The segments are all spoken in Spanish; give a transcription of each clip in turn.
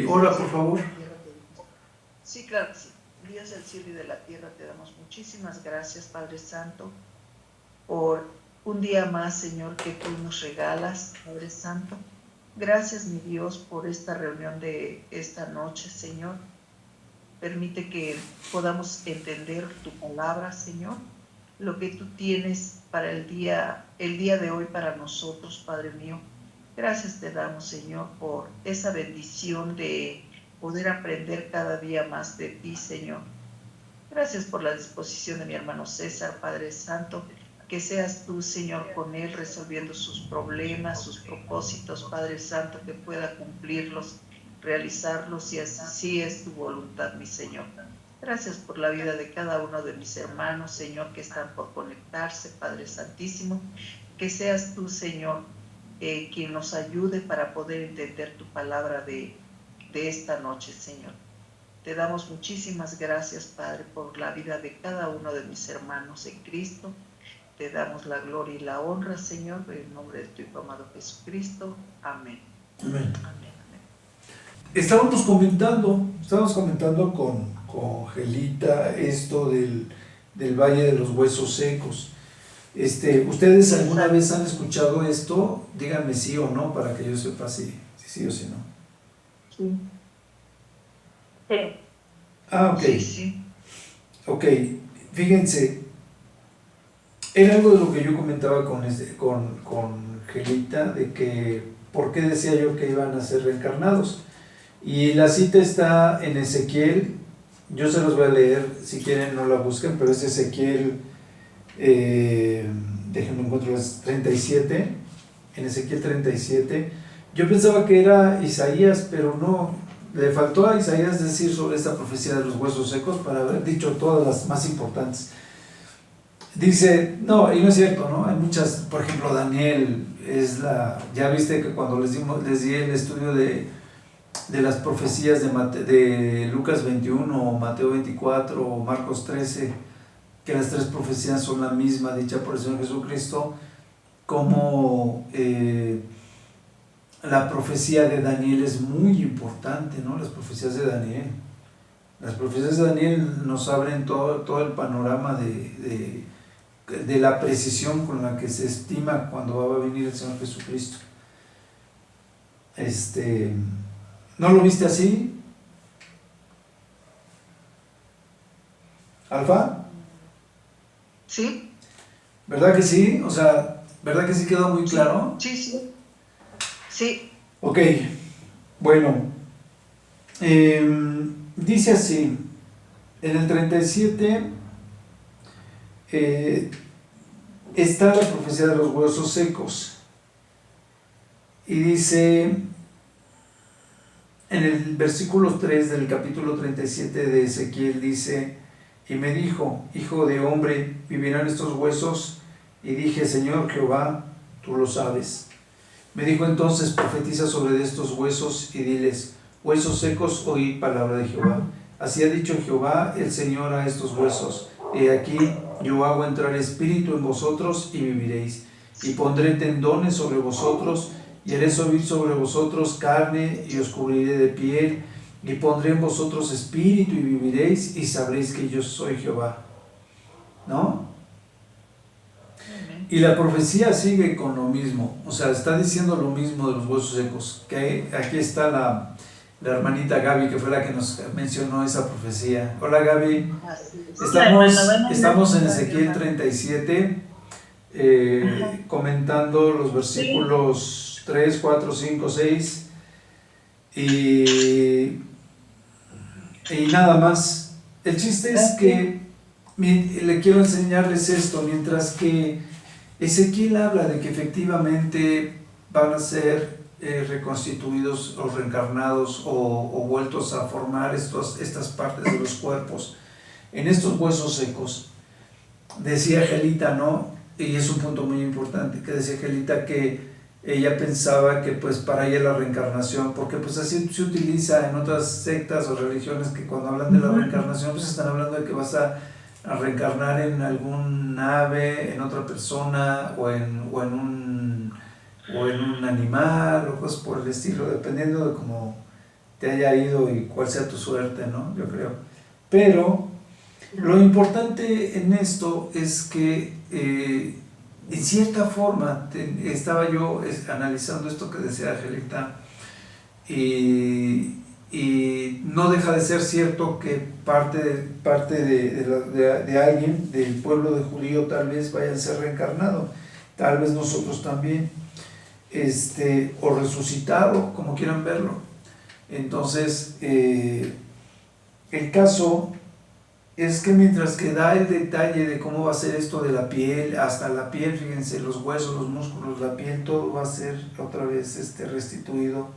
Ora, por favor. Sí, claro que sí. Dios del cielo y de la tierra, te damos muchísimas gracias, Padre Santo, por un día más, Señor, que tú nos regalas, Padre Santo. Gracias, mi Dios, por esta reunión de esta noche, Señor. Permite que podamos entender tu palabra, Señor, lo que tú tienes para el día de hoy para nosotros, Padre mío. Gracias te damos, Señor, por esa bendición de poder aprender cada día más de ti, Señor. Gracias por la disposición de mi hermano César, Padre Santo, que seas tú, Señor, con él resolviendo sus problemas, sus propósitos, Padre Santo, que pueda cumplirlos, realizarlos, y así es tu voluntad, mi Señor. Gracias por la vida de cada uno de mis hermanos, Señor, que están por conectarse, Padre Santísimo. Que seas tú, Señor, quien nos ayude para poder entender tu palabra de esta noche, Señor. Te damos muchísimas gracias, Padre, por la vida de cada uno de mis hermanos en Cristo. Te damos la gloria y la honra, Señor, en el nombre de tu Hijo amado Jesucristo. Amén. Amén. Amén. Estábamos comentando con Gelita esto del Valle de los Huesos Secos. ¿Ustedes alguna vez han escuchado esto? Díganme sí o no para que yo sepa si sí o si no. Sí. Sí. Ok. Sí. Ok, fíjense, era algo de lo que yo comentaba con Gelita, de que por qué decía yo que iban a ser reencarnados. Y la cita está en Ezequiel, yo se los voy a leer, si quieren no la busquen, pero es Ezequiel, déjenme encontrar, 37, en Ezequiel 37. Yo pensaba que era Isaías, pero no, le faltó a Isaías decir sobre esta profecía de los huesos secos para haber dicho todas las más importantes. Dice, no, y no es cierto, ¿no? Hay muchas, por ejemplo, Daniel ya viste que cuando les di el estudio de las profecías de Lucas 21, o Mateo 24, o Marcos 13, que las tres profecías son la misma, dicha por el Señor Jesucristo, como la profecía de Daniel es muy importante, ¿no? Las profecías de Daniel. Las profecías de Daniel nos abren todo el panorama de la precisión con la que se estima cuando va a venir el Señor Jesucristo. ¿No lo viste así, Alfa? Sí. ¿Verdad que sí? O sea, ¿verdad que sí quedó muy claro? Sí. Sí. Ok, bueno, dice así, en el 37 está la profecía de los huesos secos, y dice en el versículo 3 del capítulo 37 de Ezequiel, dice: y me dijo, hijo de hombre, ¿vivirán estos huesos? Y dije, Señor Jehová, tú lo sabes. Me dijo entonces, profetiza sobre estos huesos y diles: huesos secos, oíd palabra de Jehová. Así ha dicho Jehová el Señor a estos huesos: he aquí, yo hago entrar espíritu en vosotros y viviréis, y pondré tendones sobre vosotros, y haré subir sobre vosotros carne, y os cubriré de piel, y pondré en vosotros espíritu y viviréis, y sabréis que yo soy Jehová. ¿No? Y la profecía sigue con lo mismo, o sea, está diciendo lo mismo de los huesos secos, que aquí está la hermanita Gaby, que fue la que nos mencionó esa profecía. Hola Gaby, estamos en Ezequiel 37, comentando los versículos 3, 4, 5, 6, y nada más. El chiste es que le quiero enseñarles esto, mientras que Ezequiel habla de que efectivamente van a ser reconstituidos o reencarnados o vueltos a formar estas partes de los cuerpos en estos huesos secos. Decía Gelita, ¿no? Y es un punto muy importante, que decía Gelita que ella pensaba que pues para ella la reencarnación, porque pues así se utiliza en otras sectas o religiones, que cuando hablan de la reencarnación pues están hablando de que vas a reencarnar en algún ave, en otra persona, o en un animal, o cosas por el estilo, dependiendo de te haya ido y cuál sea tu suerte, ¿no? Yo creo. Pero lo importante en esto es que en cierta forma estaba yo analizando esto que decía Angelita y no deja de ser cierto que parte de alguien del pueblo de judío tal vez vaya a ser reencarnado, tal vez nosotros también, o resucitado, como quieran verlo. Entonces, el caso es que mientras que da el detalle de cómo va a ser esto de la piel, hasta la piel, fíjense, los huesos, los músculos, la piel, todo va a ser otra vez restituido.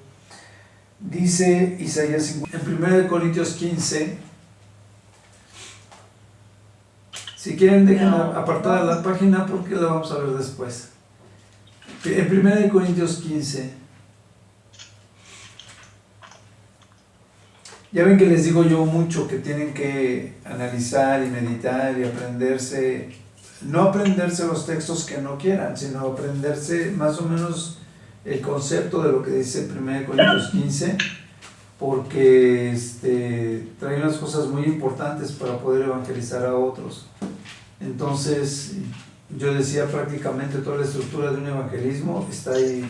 Dice Isaías 50, en 1 Corintios 15, si quieren dejen apartada la página porque la vamos a ver después. En 1 Corintios 15, ya ven que les digo yo mucho que tienen que analizar y meditar y aprenderse, no aprenderse los textos que no quieran, sino aprenderse más o menos el concepto de lo que dice 1 Corintios 15, porque trae unas cosas muy importantes para poder evangelizar a otros. Entonces, yo decía prácticamente toda la estructura de un evangelismo está ahí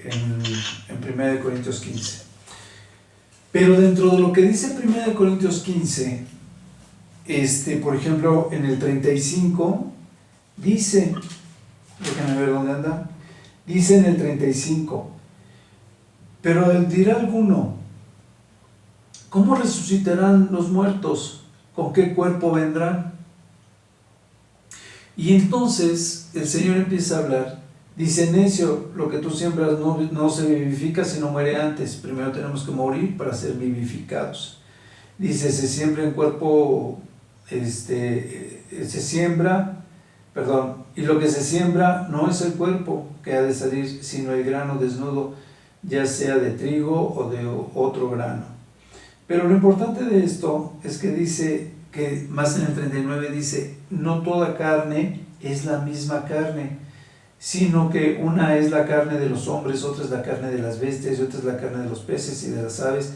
en 1 Corintios 15. Pero dentro de lo que dice 1 Corintios 15, por ejemplo, en el 35, dice, déjenme ver dónde anda, dice en el 35, pero dirá alguno, ¿cómo resucitarán los muertos? ¿Con qué cuerpo vendrán? Y entonces el Señor empieza a hablar, dice, necio, lo que tú siembras no se vivifica sino muere antes, primero tenemos que morir para ser vivificados. Dice, se siembra en cuerpo, y lo que se siembra no es el cuerpo que ha de salir, sino el grano desnudo, ya sea de trigo o de otro grano. Pero lo importante de esto es que dice, que más en el 39 dice, no toda carne es la misma carne, sino que una es la carne de los hombres, otra es la carne de las bestias, y otra es la carne de los peces y de las aves.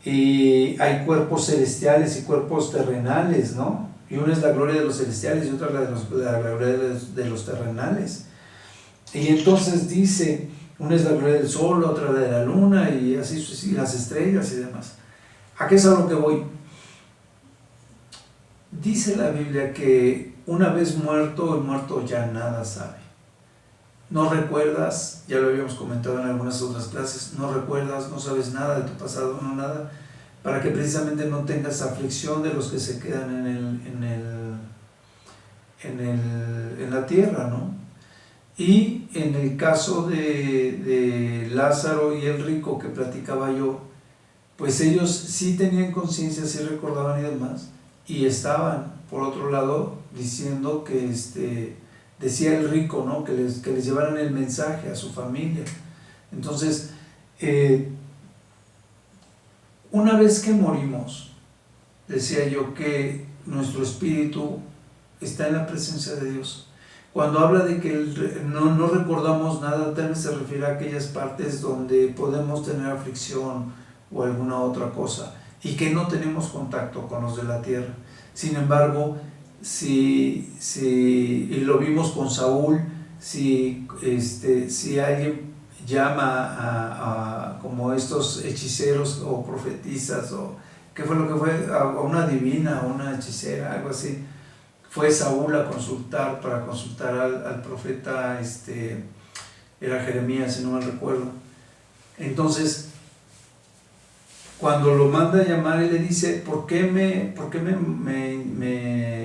Y hay cuerpos celestiales y cuerpos terrenales, ¿no? Y una es la gloria de los celestiales y otra la gloria de los terrenales. Y entonces dice, una es la gloria del sol, otra la de la luna, y así y las estrellas y demás. ¿A qué es a lo que voy? Dice la Biblia que una vez muerto, el muerto ya nada sabe. No recuerdas, ya lo habíamos comentado en algunas otras clases, no recuerdas, no sabes nada de tu pasado, no nada, para que precisamente no tengas aflicción de los que se quedan en la tierra, ¿no? Y en el caso de Lázaro y el rico que platicaba yo, pues ellos sí tenían conciencia, sí recordaban y demás, y estaban, por otro lado, diciendo que decía el rico, ¿no? que les llevaran el mensaje a su familia. Entonces, una vez que morimos, decía yo que nuestro espíritu está en la presencia de Dios. Cuando habla de que no recordamos nada, tal vez se refiere a aquellas partes donde podemos tener aflicción o alguna otra cosa, y que no tenemos contacto con los de la tierra. Sin embargo, y lo vimos con Saúl, si alguien llama a como estos hechiceros o profetizas, o ¿qué fue lo que fue? A una divina, a una hechicera, algo así. Fue Saúl para consultar al profeta, era Jeremías, si no mal recuerdo. Entonces, cuando lo manda a llamar, él le dice, ¿por qué me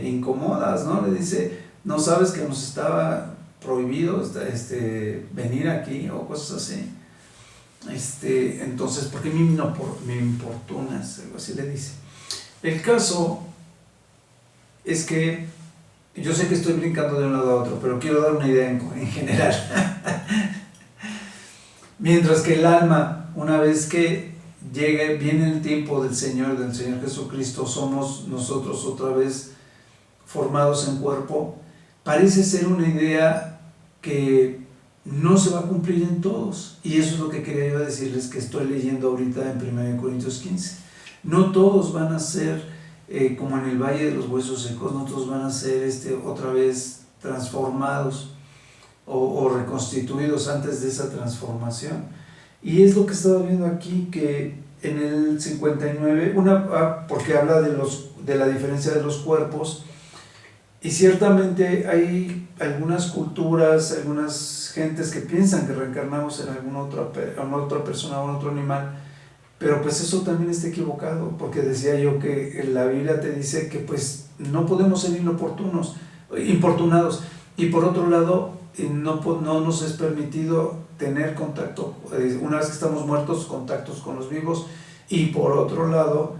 incomodas? ¿No? Le dice, ¿no sabes que nos estaba prohibido venir aquí? O cosas así. Entonces, ¿por qué me importunas? Algo así le dice. El caso es que, yo sé que estoy brincando de un lado a otro, pero quiero dar una idea en general. Mientras que el alma, una vez que viene el tiempo del Señor Jesucristo, somos nosotros otra vez formados en cuerpo, parece ser una idea que no se va a cumplir en todos. Y eso es lo que quería yo decirles, que estoy leyendo ahorita en 1 Corintios 15. No todos van a ser como en el valle de los huesos secos, no todos van a ser otra vez transformados o reconstituidos antes de esa transformación. Y es lo que estaba viendo aquí, que en el 59, porque habla de la diferencia de los cuerpos, y ciertamente hay algunas culturas, algunas gentes que piensan que reencarnamos en alguna otra persona o en otro animal, pero pues eso también está equivocado, porque decía yo que la Biblia te dice que pues no podemos ser importunados, y por otro lado no nos es permitido tener contacto, una vez que estamos muertos, contactos con los vivos, y por otro lado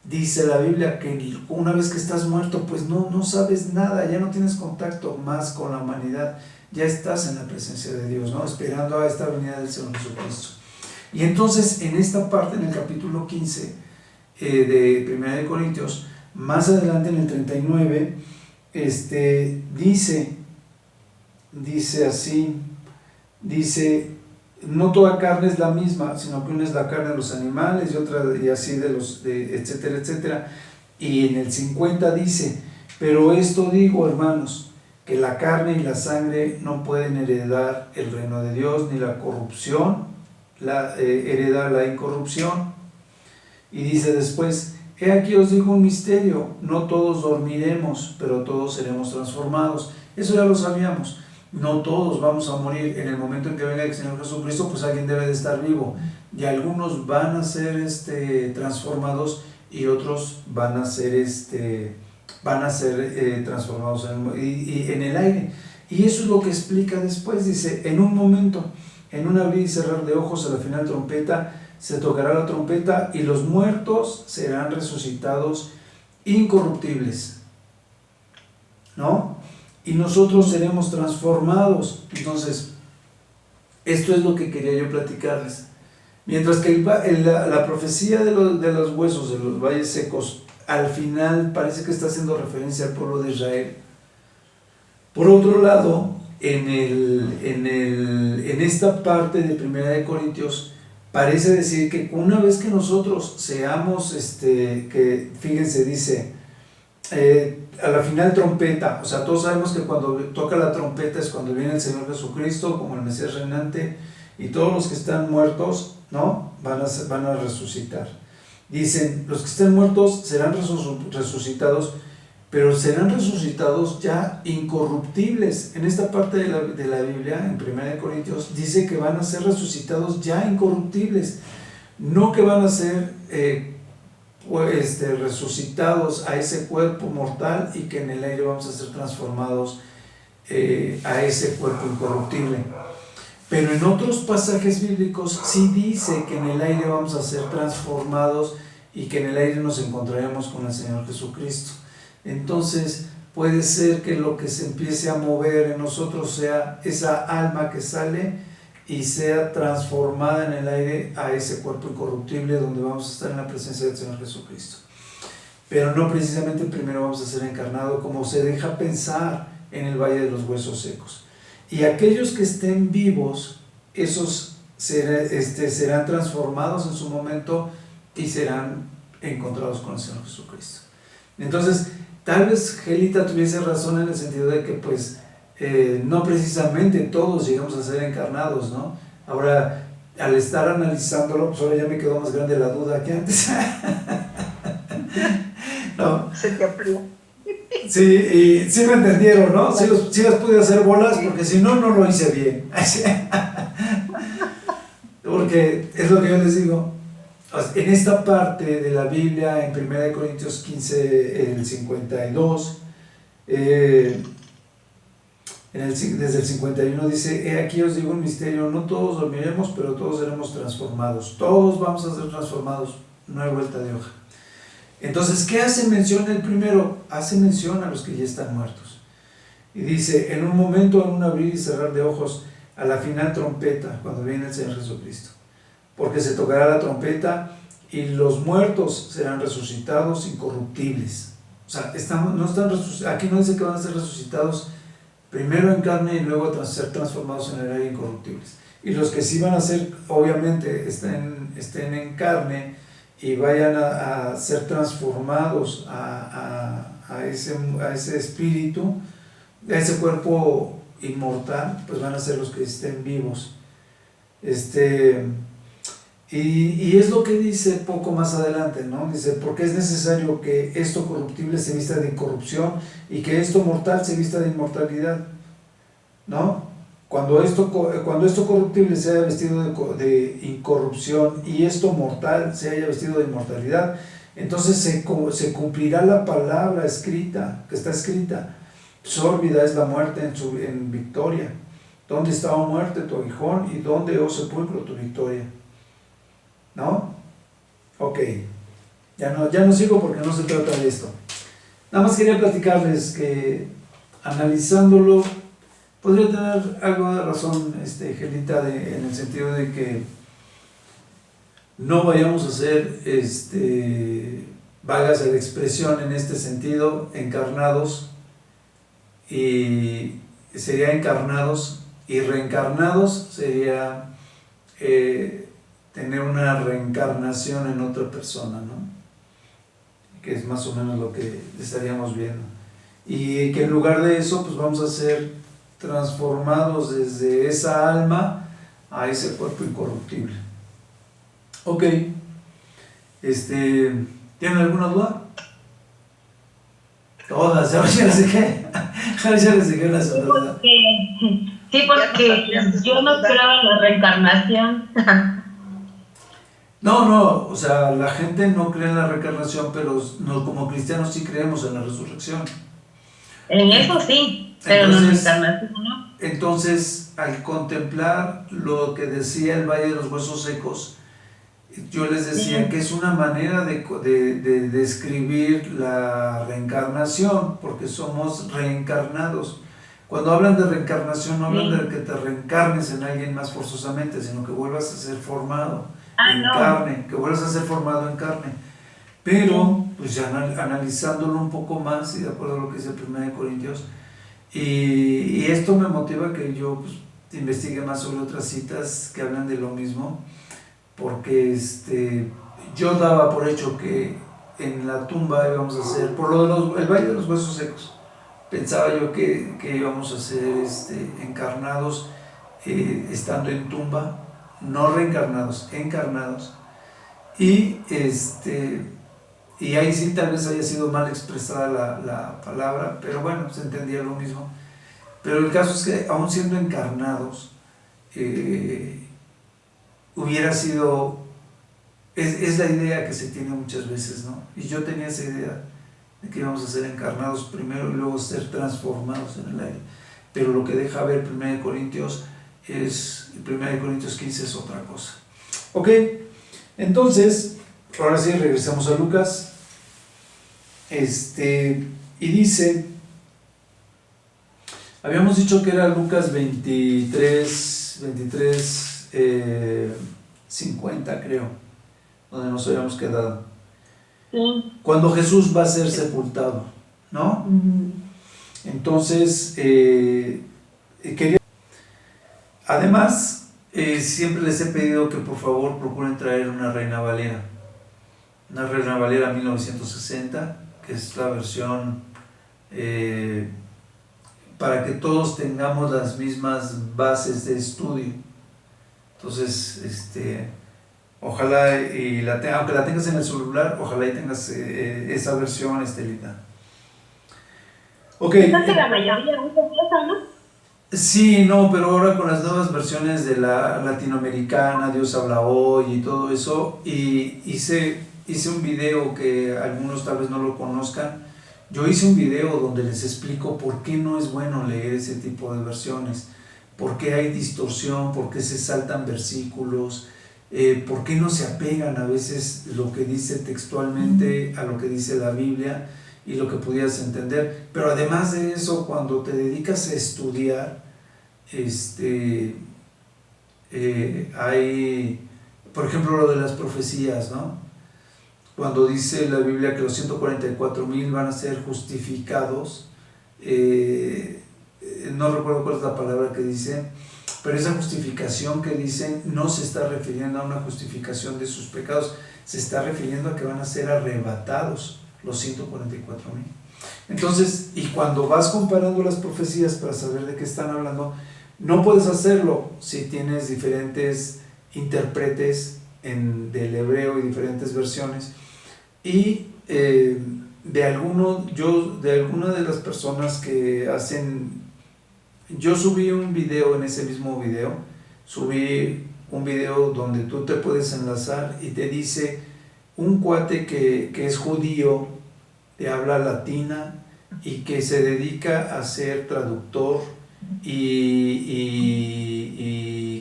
dice la Biblia que una vez que estás muerto, pues no sabes nada, ya no tienes contacto más con la humanidad, ya estás en la presencia de Dios, ¿no? Esperando a esta venida del Señor Jesucristo. Y entonces en esta parte, en el capítulo 15 de 1 Corintios, más adelante en el 39, dice así, no toda carne es la misma, sino que una es la carne de los animales y otra y así etcétera, etcétera. Y en el 50 dice, pero esto digo, hermanos, que la carne y la sangre no pueden heredar el reino de Dios, ni la corrupción heredar la incorrupción. Y dice después, he aquí os digo un misterio, no todos dormiremos, pero todos seremos transformados. Eso ya lo sabíamos. No todos vamos a morir en el momento en que venga el Señor Jesucristo, pues alguien debe de estar vivo, y algunos van a ser transformados y otros van a ser transformados en el aire. Y eso es lo que explica después, dice, en un momento, en un abrir y cerrar de ojos, a la final trompeta, se tocará la trompeta y los muertos serán resucitados incorruptibles, ¿no? Y nosotros seremos transformados. Entonces, esto es lo que quería yo platicarles. Mientras que la profecía de los huesos, de los valles secos, al final parece que está haciendo referencia al pueblo de Israel. Por otro lado, en esta parte de 1 Corintios, parece decir que una vez que nosotros seamos, que fíjense, dice, a la final trompeta, o sea, todos sabemos que cuando toca la trompeta es cuando viene el Señor Jesucristo como el Mesías reinante, y todos los que están muertos, ¿no?, van a resucitar. Dicen, los que estén muertos serán resucitados, pero serán resucitados ya incorruptibles. En esta parte de la Biblia, en 1 Corintios, dice que van a ser resucitados ya incorruptibles, no que van a ser resucitados a ese cuerpo mortal y que en el aire vamos a ser transformados a ese cuerpo incorruptible. Pero en otros pasajes bíblicos sí dice que en el aire vamos a ser transformados y que en el aire nos encontraremos con el Señor Jesucristo. Entonces puede ser que lo que se empiece a mover en nosotros sea esa alma que sale y sea transformada en el aire a ese cuerpo incorruptible donde vamos a estar en la presencia del Señor Jesucristo. Pero no precisamente primero vamos a ser encarnados como se deja pensar en el valle de los huesos secos. Y aquellos que estén vivos, esos serán transformados en su momento y serán encontrados con el Señor Jesucristo. Entonces, tal vez Gelita tuviese razón en el sentido de que pues no precisamente todos llegamos a ser encarnados, ¿no? Ahora, al estar analizándolo, pues ahora ya me quedó más grande la duda que antes. ¿No? Se te amplió. Sí, y sí me entendieron, ¿no? Sí las pude hacer bolas, porque si no, no lo hice bien. Porque es lo que yo les digo. En esta parte de la Biblia, en 1 Corintios 15, el 52, desde el 51 dice, he aquí os digo un misterio, no todos dormiremos, pero todos seremos transformados. Todos vamos a ser transformados, no hay vuelta de hoja. Entonces, ¿qué hace mención el primero? Hace mención a los que ya están muertos. Y dice, en un momento, en un abrir y cerrar de ojos, a la final trompeta, cuando viene el Señor Jesucristo. Porque se tocará la trompeta y los muertos serán resucitados incorruptibles. O sea, aquí no dice que van a ser resucitados primero en carne y luego ser transformados en el aire incorruptibles. Y los que sí van a ser, obviamente, estén en carne y vayan a ser transformados a ese espíritu, a ese cuerpo inmortal, pues van a ser los que estén vivos. Y es lo que dice poco más adelante, ¿no? Dice, porque es necesario que esto corruptible se vista de incorrupción y que esto mortal se vista de inmortalidad, ¿no? Cuando esto corruptible se haya vestido de incorrupción y esto mortal se haya vestido de inmortalidad, entonces se cumplirá la palabra escrita, que está escrita: sórbida es la muerte en victoria. ¿Dónde está, oh muerte, tu aguijón? ¿Y dónde, oh sepulcro, tu victoria? ¿No? Ok, ya no sigo porque no se trata de esto. Nada más quería platicarles que, analizándolo, podría tener algo de razón, Gelita, en el sentido de que no vayamos a ser, válgase la expresión en este sentido, encarnados, y sería encarnados, y reencarnados sería tener una reencarnación en otra persona, ¿no? Que es más o menos lo que estaríamos viendo. Y que en lugar de eso, pues vamos a ser transformados desde esa alma a ese cuerpo incorruptible. Ok. ¿Tienen alguna duda? Todas, ahora ya les dije. Ahora ya les dije la segunda. Sí, porque yo no creo en la reencarnación. No, o sea, la gente no cree en la reencarnación, pero como cristianos sí creemos en la resurrección. En eso sí, pero en la reencarnación no. Entonces, al contemplar lo que decía el Valle de los Huesos Secos, yo les decía que es una manera de describir la reencarnación, porque somos reencarnados. Cuando hablan de reencarnación, no hablan de que te reencarnes en alguien más forzosamente, sino que vuelvas a ser formado en carne, que vuelvas a ser formado en carne. Pero, pues ya analizándolo un poco más, y de acuerdo a lo que dice 1 Corintios, y esto me motiva que yo pues, investigue más sobre otras citas que hablan de lo mismo, porque yo daba por hecho que en la tumba íbamos a ser, por lo de el Valle de los Huesos Secos, pensaba yo que íbamos a ser encarnados estando en tumba, no reencarnados, encarnados, y ahí sí tal vez haya sido mal expresada la palabra, pero bueno, se entendía lo mismo. Pero el caso es que aún siendo encarnados, hubiera sido, es la idea que se tiene muchas veces, ¿no? Y yo tenía esa idea de que íbamos a ser encarnados primero y luego ser transformados en el aire. Pero lo que deja ver 1 Corintios 15 es otra cosa. Ok, entonces, ahora sí regresamos a Lucas. Y dice, habíamos dicho que era Lucas 23, 50 creo, donde nos habíamos quedado. Sí. Cuando Jesús va a ser sepultado, ¿no? Entonces, quería... Además, siempre les he pedido que por favor procuren traer una Reina Valera 1960, que es la versión para que todos tengamos las mismas bases de estudio. Entonces, ojalá, aunque la tengas en el celular, ojalá y tengas esa versión, Estelita. Ok. Creo que la mayoría usa esa, ¿no? Sí, no, pero ahora con las nuevas versiones de la latinoamericana, Dios habla hoy y todo eso, y hice un video que algunos tal vez no lo conozcan. Yo hice un video donde les explico por qué no es bueno leer ese tipo de versiones, por qué hay distorsión, por qué se saltan versículos, por qué no se apegan a veces lo que dice textualmente a lo que dice la Biblia y lo que pudieras entender. Pero además de eso, cuando te dedicas a estudiar, hay, por ejemplo, lo de las profecías, ¿no? Cuando dice la Biblia que los 144,000 van a ser justificados, no recuerdo cuál es la palabra que dice, pero esa justificación que dicen no se está refiriendo a una justificación de sus pecados, se está refiriendo a que van a ser arrebatados los 144,000. Entonces, y cuando vas comparando las profecías para saber de qué están hablando, no puedes hacerlo si tienes diferentes intérpretes del hebreo y diferentes versiones. Y de alguna de las personas que hacen, yo subí un video, en ese mismo video, subí un video donde tú te puedes enlazar y te dice un cuate que es judío, de habla latina y que se dedica a ser traductor y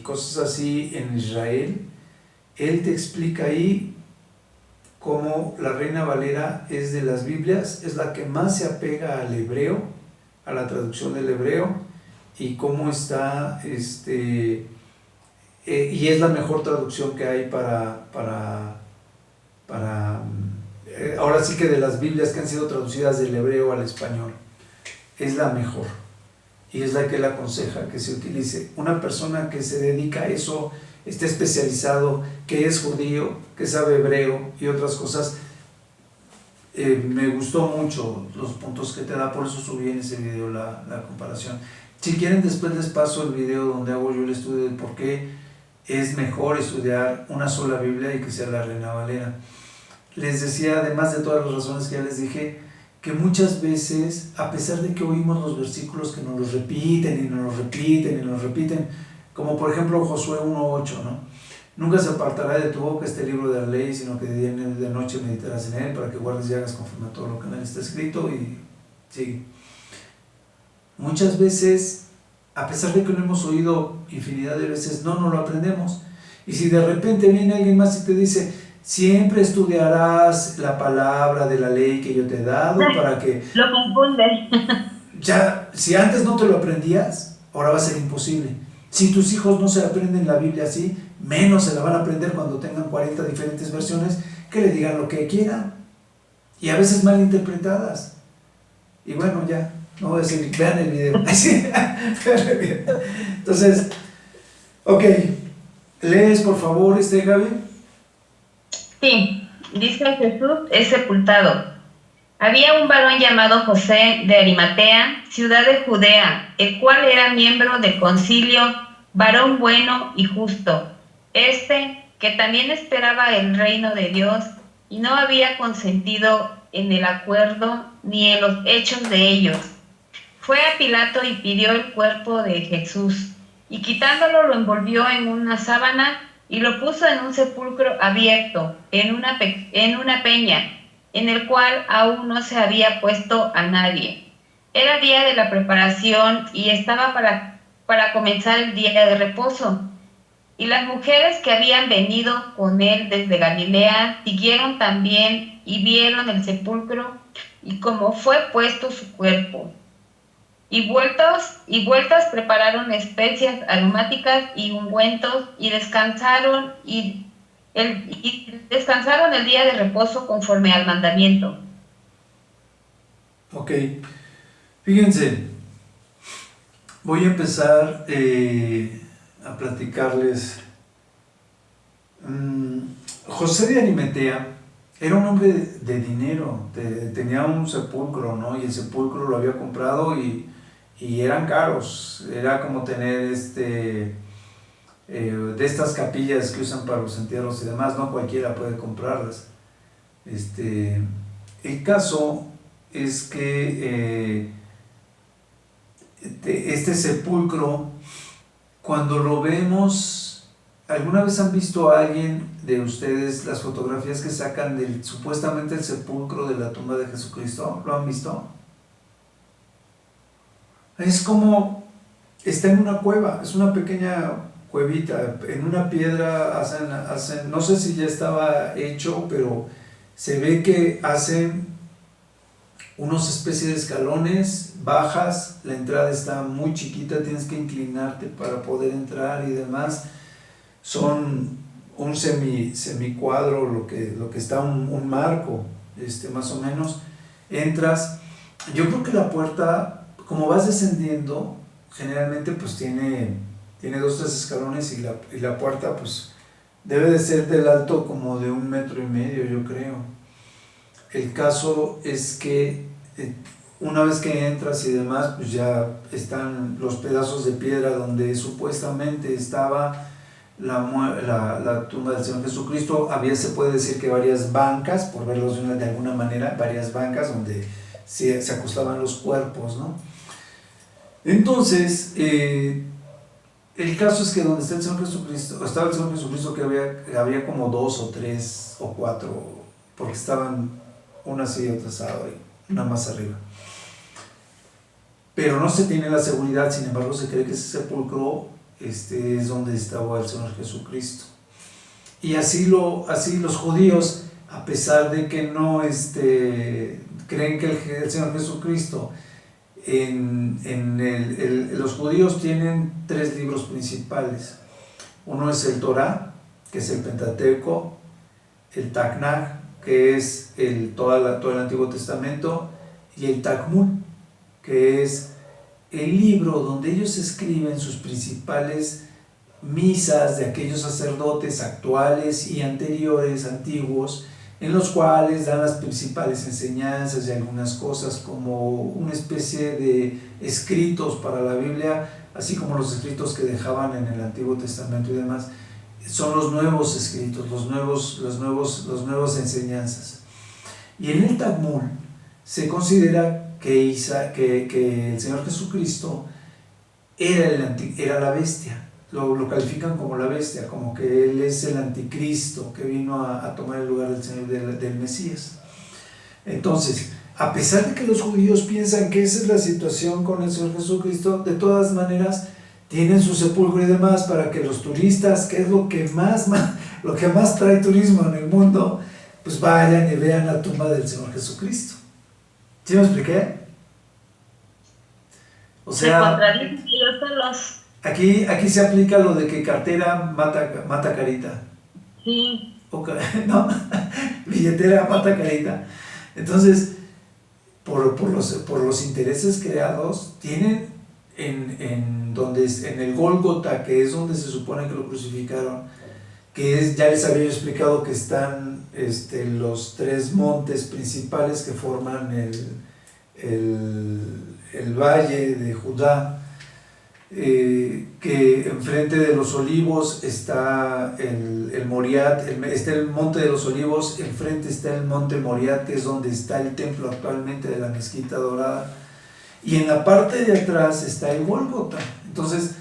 cosas así en Israel. Él te explica ahí cómo la Reina Valera es de las Biblias, es la que más se apega al hebreo, a la traducción del hebreo, y cómo está, y es la mejor traducción que hay para ahora sí que de las Biblias que han sido traducidas del hebreo al español, es la mejor, y es la que él aconseja que se utilice. Una persona que se dedica a eso, está especializado, que es judío, que sabe hebreo y otras cosas. Me gustó mucho los puntos que te da, por eso subí en ese video la comparación. Si quieren, después les paso el video donde hago yo el estudio de por qué es mejor estudiar una sola Biblia y que sea la Reina Valera. Les decía, además de todas las razones que ya les dije, que muchas veces, a pesar de que oímos los versículos que nos los repiten y nos los repiten y nos repiten, como por ejemplo Josué 1:8, ¿no? Nunca se apartará de tu boca este libro de la ley, sino que de día y de noche meditarás en él, para que guardes y hagas conforme a todo lo que en él está escrito, y sigue. Muchas veces, a pesar de que lo hemos oído infinidad de veces, no lo aprendemos. Y si de repente viene alguien más y te dice, siempre estudiarás la palabra de la ley que yo te he dado para que... Lo confundes. Ya, si antes no te lo aprendías, ahora va a ser imposible. Si tus hijos no se aprenden la Biblia así, menos se la van a aprender cuando tengan 40 diferentes versiones que le digan lo que quieran. Y a veces mal interpretadas. Y bueno, ya, no voy a decir, vean el video. Entonces, ok, ¿lees por favor Gaby? Sí, dice: Jesús es sepultado. Había un varón llamado José de Arimatea, ciudad de Judea, el cual era miembro del concilio, varón bueno y justo. Que también esperaba el reino de Dios, y no había consentido en el acuerdo ni en los hechos de ellos. Fue a Pilato y pidió el cuerpo de Jesús, y quitándolo lo envolvió en una sábana y lo puso en un sepulcro abierto, en una peña, en el cual aún no se había puesto a nadie. Era día de la preparación y estaba para comenzar el día de reposo. Y las mujeres que habían venido con él desde Galilea siguieron también y vieron el sepulcro y cómo fue puesto su cuerpo. Y vueltas prepararon especias aromáticas y ungüentos y descansaron el día de reposo conforme al mandamiento. Ok, fíjense, voy a empezar a platicarles. José de Arimatea era un hombre de dinero, tenía un sepulcro, ¿no? Y el sepulcro lo había comprado y eran caros. Era como tener de estas capillas que usan para los entierros y demás, no cualquiera puede comprarlas. El caso es que este sepulcro, cuando lo vemos, ¿alguna vez han visto a alguien de ustedes las fotografías que sacan supuestamente el sepulcro de la tumba de Jesucristo? ¿Lo han visto? Es como, está en una cueva, es una pequeña cuevita, en una piedra hacen, no sé si ya estaba hecho, pero se ve que hacen unos especies de escalones, bajas, la entrada está muy chiquita, tienes que inclinarte para poder entrar y demás. Son un semicuadro, lo que está un marco, más o menos. Entras, yo creo que la puerta como vas descendiendo, generalmente pues tiene 2 o 3 escalones y la puerta pues debe de ser del alto como de 1,5 metros, yo creo. El caso es que una vez que entras y demás, pues ya están los pedazos de piedra donde supuestamente estaba la tumba del Señor Jesucristo. Había, se puede decir que varias bancas, por verlos de alguna manera, varias bancas donde se acostaban los cuerpos, ¿no? Entonces, el caso es que donde está el Señor Jesucristo, estaba el Señor Jesucristo, que había como 2 o 3 o 4, porque estaban una así y otra ahí, una más arriba. Pero no se tiene la seguridad, sin embargo se cree que ese sepulcro es donde estaba el Señor Jesucristo. Y así los judíos, a pesar de que no creen que el Señor Jesucristo, los judíos tienen 3 libros principales. Uno es el Torá, que es el Pentateuco, el Tanaj, que es todo el Antiguo Testamento, y el Talmud, que es el libro donde ellos escriben sus principales misas de aquellos sacerdotes actuales y anteriores, antiguos, en los cuales dan las principales enseñanzas y algunas cosas como una especie de escritos para la Biblia, así como los escritos que dejaban en el Antiguo Testamento y demás. Son los nuevos escritos, las nuevas enseñanzas. Y en el Talmud se considera que el Señor Jesucristo era la bestia. Lo califican como la bestia, como que Él es el anticristo que vino a tomar el lugar del Señor, del Mesías. Entonces, a pesar de que los judíos piensan que esa es la situación con el Señor Jesucristo, de todas maneras tienen su sepulcro y demás para que los turistas, que es lo que más trae turismo en el mundo, pues vayan y vean la tumba del Señor Jesucristo. ¿Sí me expliqué? O sea, aquí se aplica lo de que cartera mata carita. Sí. ¿No? Billetera mata carita. Entonces, por los intereses creados, tienen en el Gólgota, que es donde se supone que lo crucificaron, ya les había explicado que están los 3 montes principales que forman el valle de Judá, que enfrente de los olivos está el Moriat, está el monte de los olivos, enfrente está el monte Moriat, que es donde está el templo actualmente de la Mezquita Dorada, y en la parte de atrás está el Gólgota. Entonces,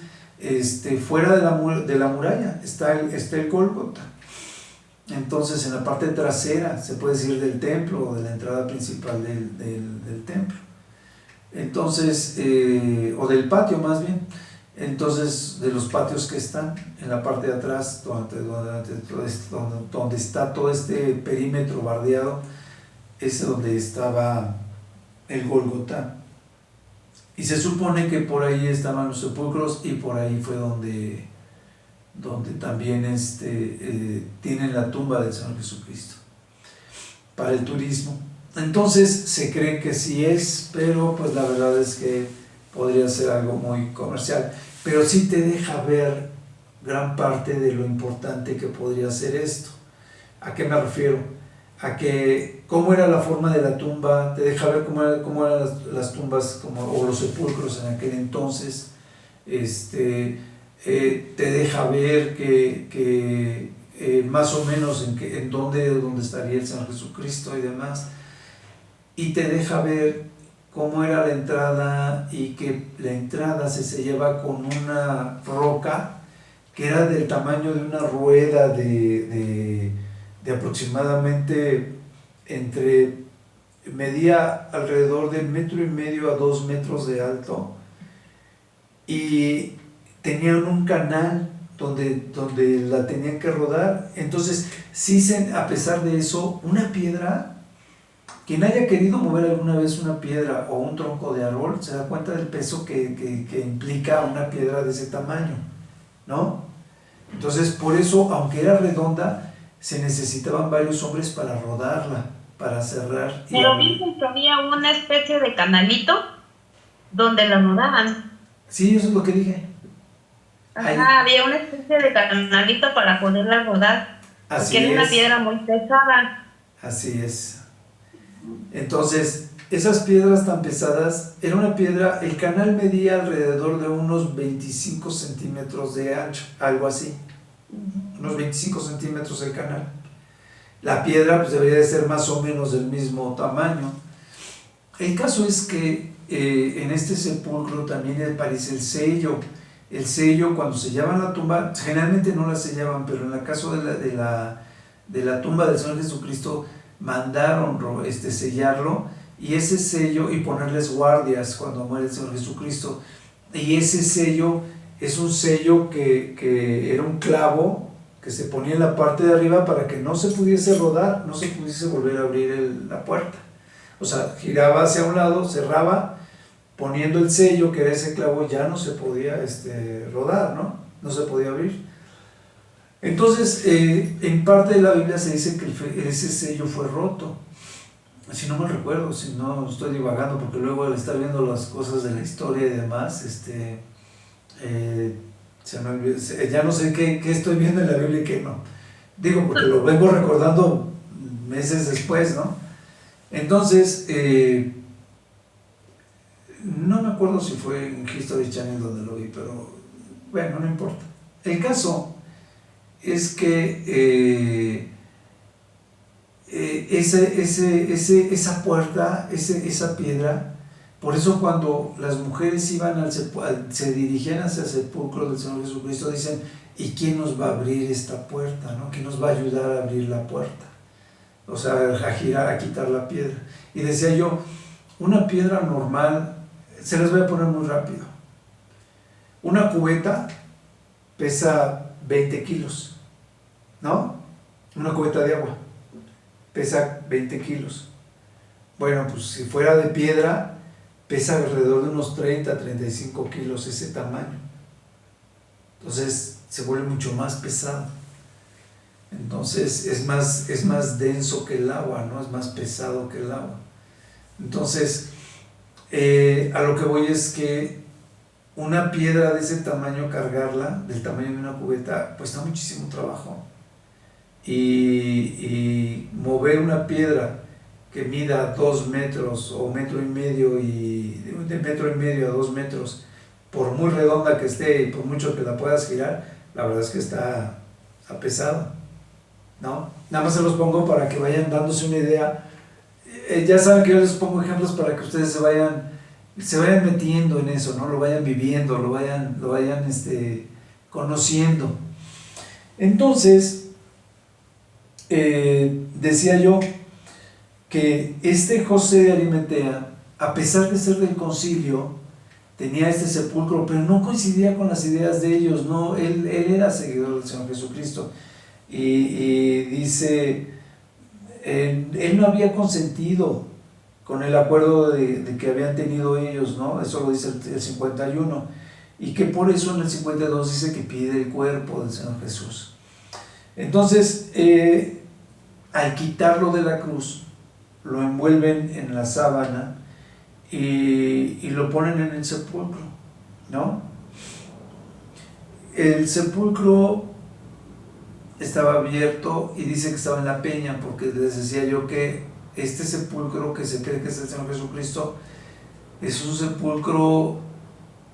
fuera de la muralla está el Gólgota. Entonces, en la parte trasera, se puede decir, del templo o de la entrada principal del templo. Entonces, o del patio más bien. Entonces, de los patios que están en la parte de atrás, donde está todo este perímetro bardeado, es donde estaba el Gólgota. Y se supone que por ahí estaban los sepulcros, y por ahí fue donde también tienen la tumba del Señor Jesucristo para el turismo. Entonces se cree que sí es, pero pues la verdad es que podría ser algo muy comercial, pero sí te deja ver gran parte de lo importante que podría ser esto. ¿A qué me refiero? A que cómo era la forma de la tumba, te deja ver cómo eran las tumbas o los sepulcros en aquel entonces. Te deja ver que más o menos en dónde estaría el Señor Jesucristo y demás, y te deja ver cómo era la entrada, y que la entrada se sellaba con una roca que era del tamaño de una rueda de aproximadamente medía alrededor de 1,5 metros a 2 metros de alto, y tenían un canal donde la tenían que rodar. Entonces, sí, a pesar de eso, una piedra, quien haya querido mover alguna vez una piedra o un tronco de árbol, se da cuenta del peso que implica una piedra de ese tamaño, ¿no? Entonces, por eso, aunque era redonda, se necesitaban varios hombres para rodarla, para cerrar. Pero dicen que había una especie de canalito. donde la rodaban. Sí, eso es lo que dije. Ahí. Ajá, había una especie de canalito para poderla rodar, Así porque era una es. piedra muy pesada. Así es. Entonces, esas piedras tan pesadas, era una piedra, el canal medía alrededor de unos 25 centímetros de ancho, algo así. Unos 25 centímetros el canal. La piedra pues debería de ser más o menos del mismo tamaño. El caso es que en este sepulcro también aparece el sello. El sello, cuando sellaban la tumba, generalmente no la sellaban, pero en el caso de la tumba del Señor Jesucristo, mandaron sellarlo, y ese sello, y ponerles guardias cuando muere el Señor Jesucristo. Y ese sello es un sello que era un clavo que se ponía en la parte de arriba para que no se pudiese rodar, no se pudiese volver a abrir la puerta. O sea, giraba hacia un lado, cerraba, poniendo el sello, que era ese clavo, ya no se podía rodar, ¿no? No se podía abrir. Entonces, en parte de la Biblia se dice que ese sello fue roto. Si no me recuerdo, si no estoy divagando, porque luego al estar viendo las cosas de la historia y demás, ya no sé qué estoy viendo en la Biblia y qué no. Digo, porque lo vengo recordando meses después, ¿no? Entonces, no me acuerdo si fue en History Channel donde lo vi, pero bueno, no importa. El caso es que esa puerta, esa piedra, por eso cuando las mujeres se dirigían hacia el sepulcro del Señor Jesucristo, dicen: ¿y quién nos va a abrir esta puerta? ¿No? ¿Quién nos va a ayudar a abrir la puerta? O sea, a girar, a quitar la piedra. Y decía yo, una piedra normal, se las voy a poner muy rápido. Una cubeta pesa 20 kilos, ¿no? Una cubeta de agua pesa 20 kilos. Bueno, pues si fuera de piedra, pesa alrededor de unos 30, 35 kilos ese tamaño. Entonces se vuelve mucho más pesado. Entonces es más denso que el agua, ¿no? Es más pesado que el agua. Entonces, a lo que voy es que una piedra de ese tamaño, cargarla, del tamaño de una cubeta, pues da muchísimo trabajo. Y mover una piedra que mida 2 metros o 1,5 metros, y de 1,5 metros a 2 metros, por muy redonda que esté y por mucho que la puedas girar, la verdad es que está pesado, ¿no? Nada más se los pongo para que vayan dándose una idea. Ya saben que yo les pongo ejemplos para que ustedes se vayan metiendo en eso, ¿no? Lo vayan viviendo, lo vayan conociendo. Entonces, decía yo que José de Arimatea, a pesar de ser del concilio, tenía este sepulcro, pero no coincidía con las ideas de ellos, ¿no? Él era seguidor del Señor Jesucristo, y dice, él no había consentido con el acuerdo de que habían tenido ellos, ¿no? Eso lo dice el 51, y que por eso en el 52 dice que pide el cuerpo del Señor Jesús. Entonces, al quitarlo de la cruz, lo envuelven en la sábana y lo ponen en el sepulcro, ¿no? El sepulcro estaba abierto y dice que estaba en la peña, porque les decía yo que este sepulcro que se cree que es el Señor Jesucristo es un sepulcro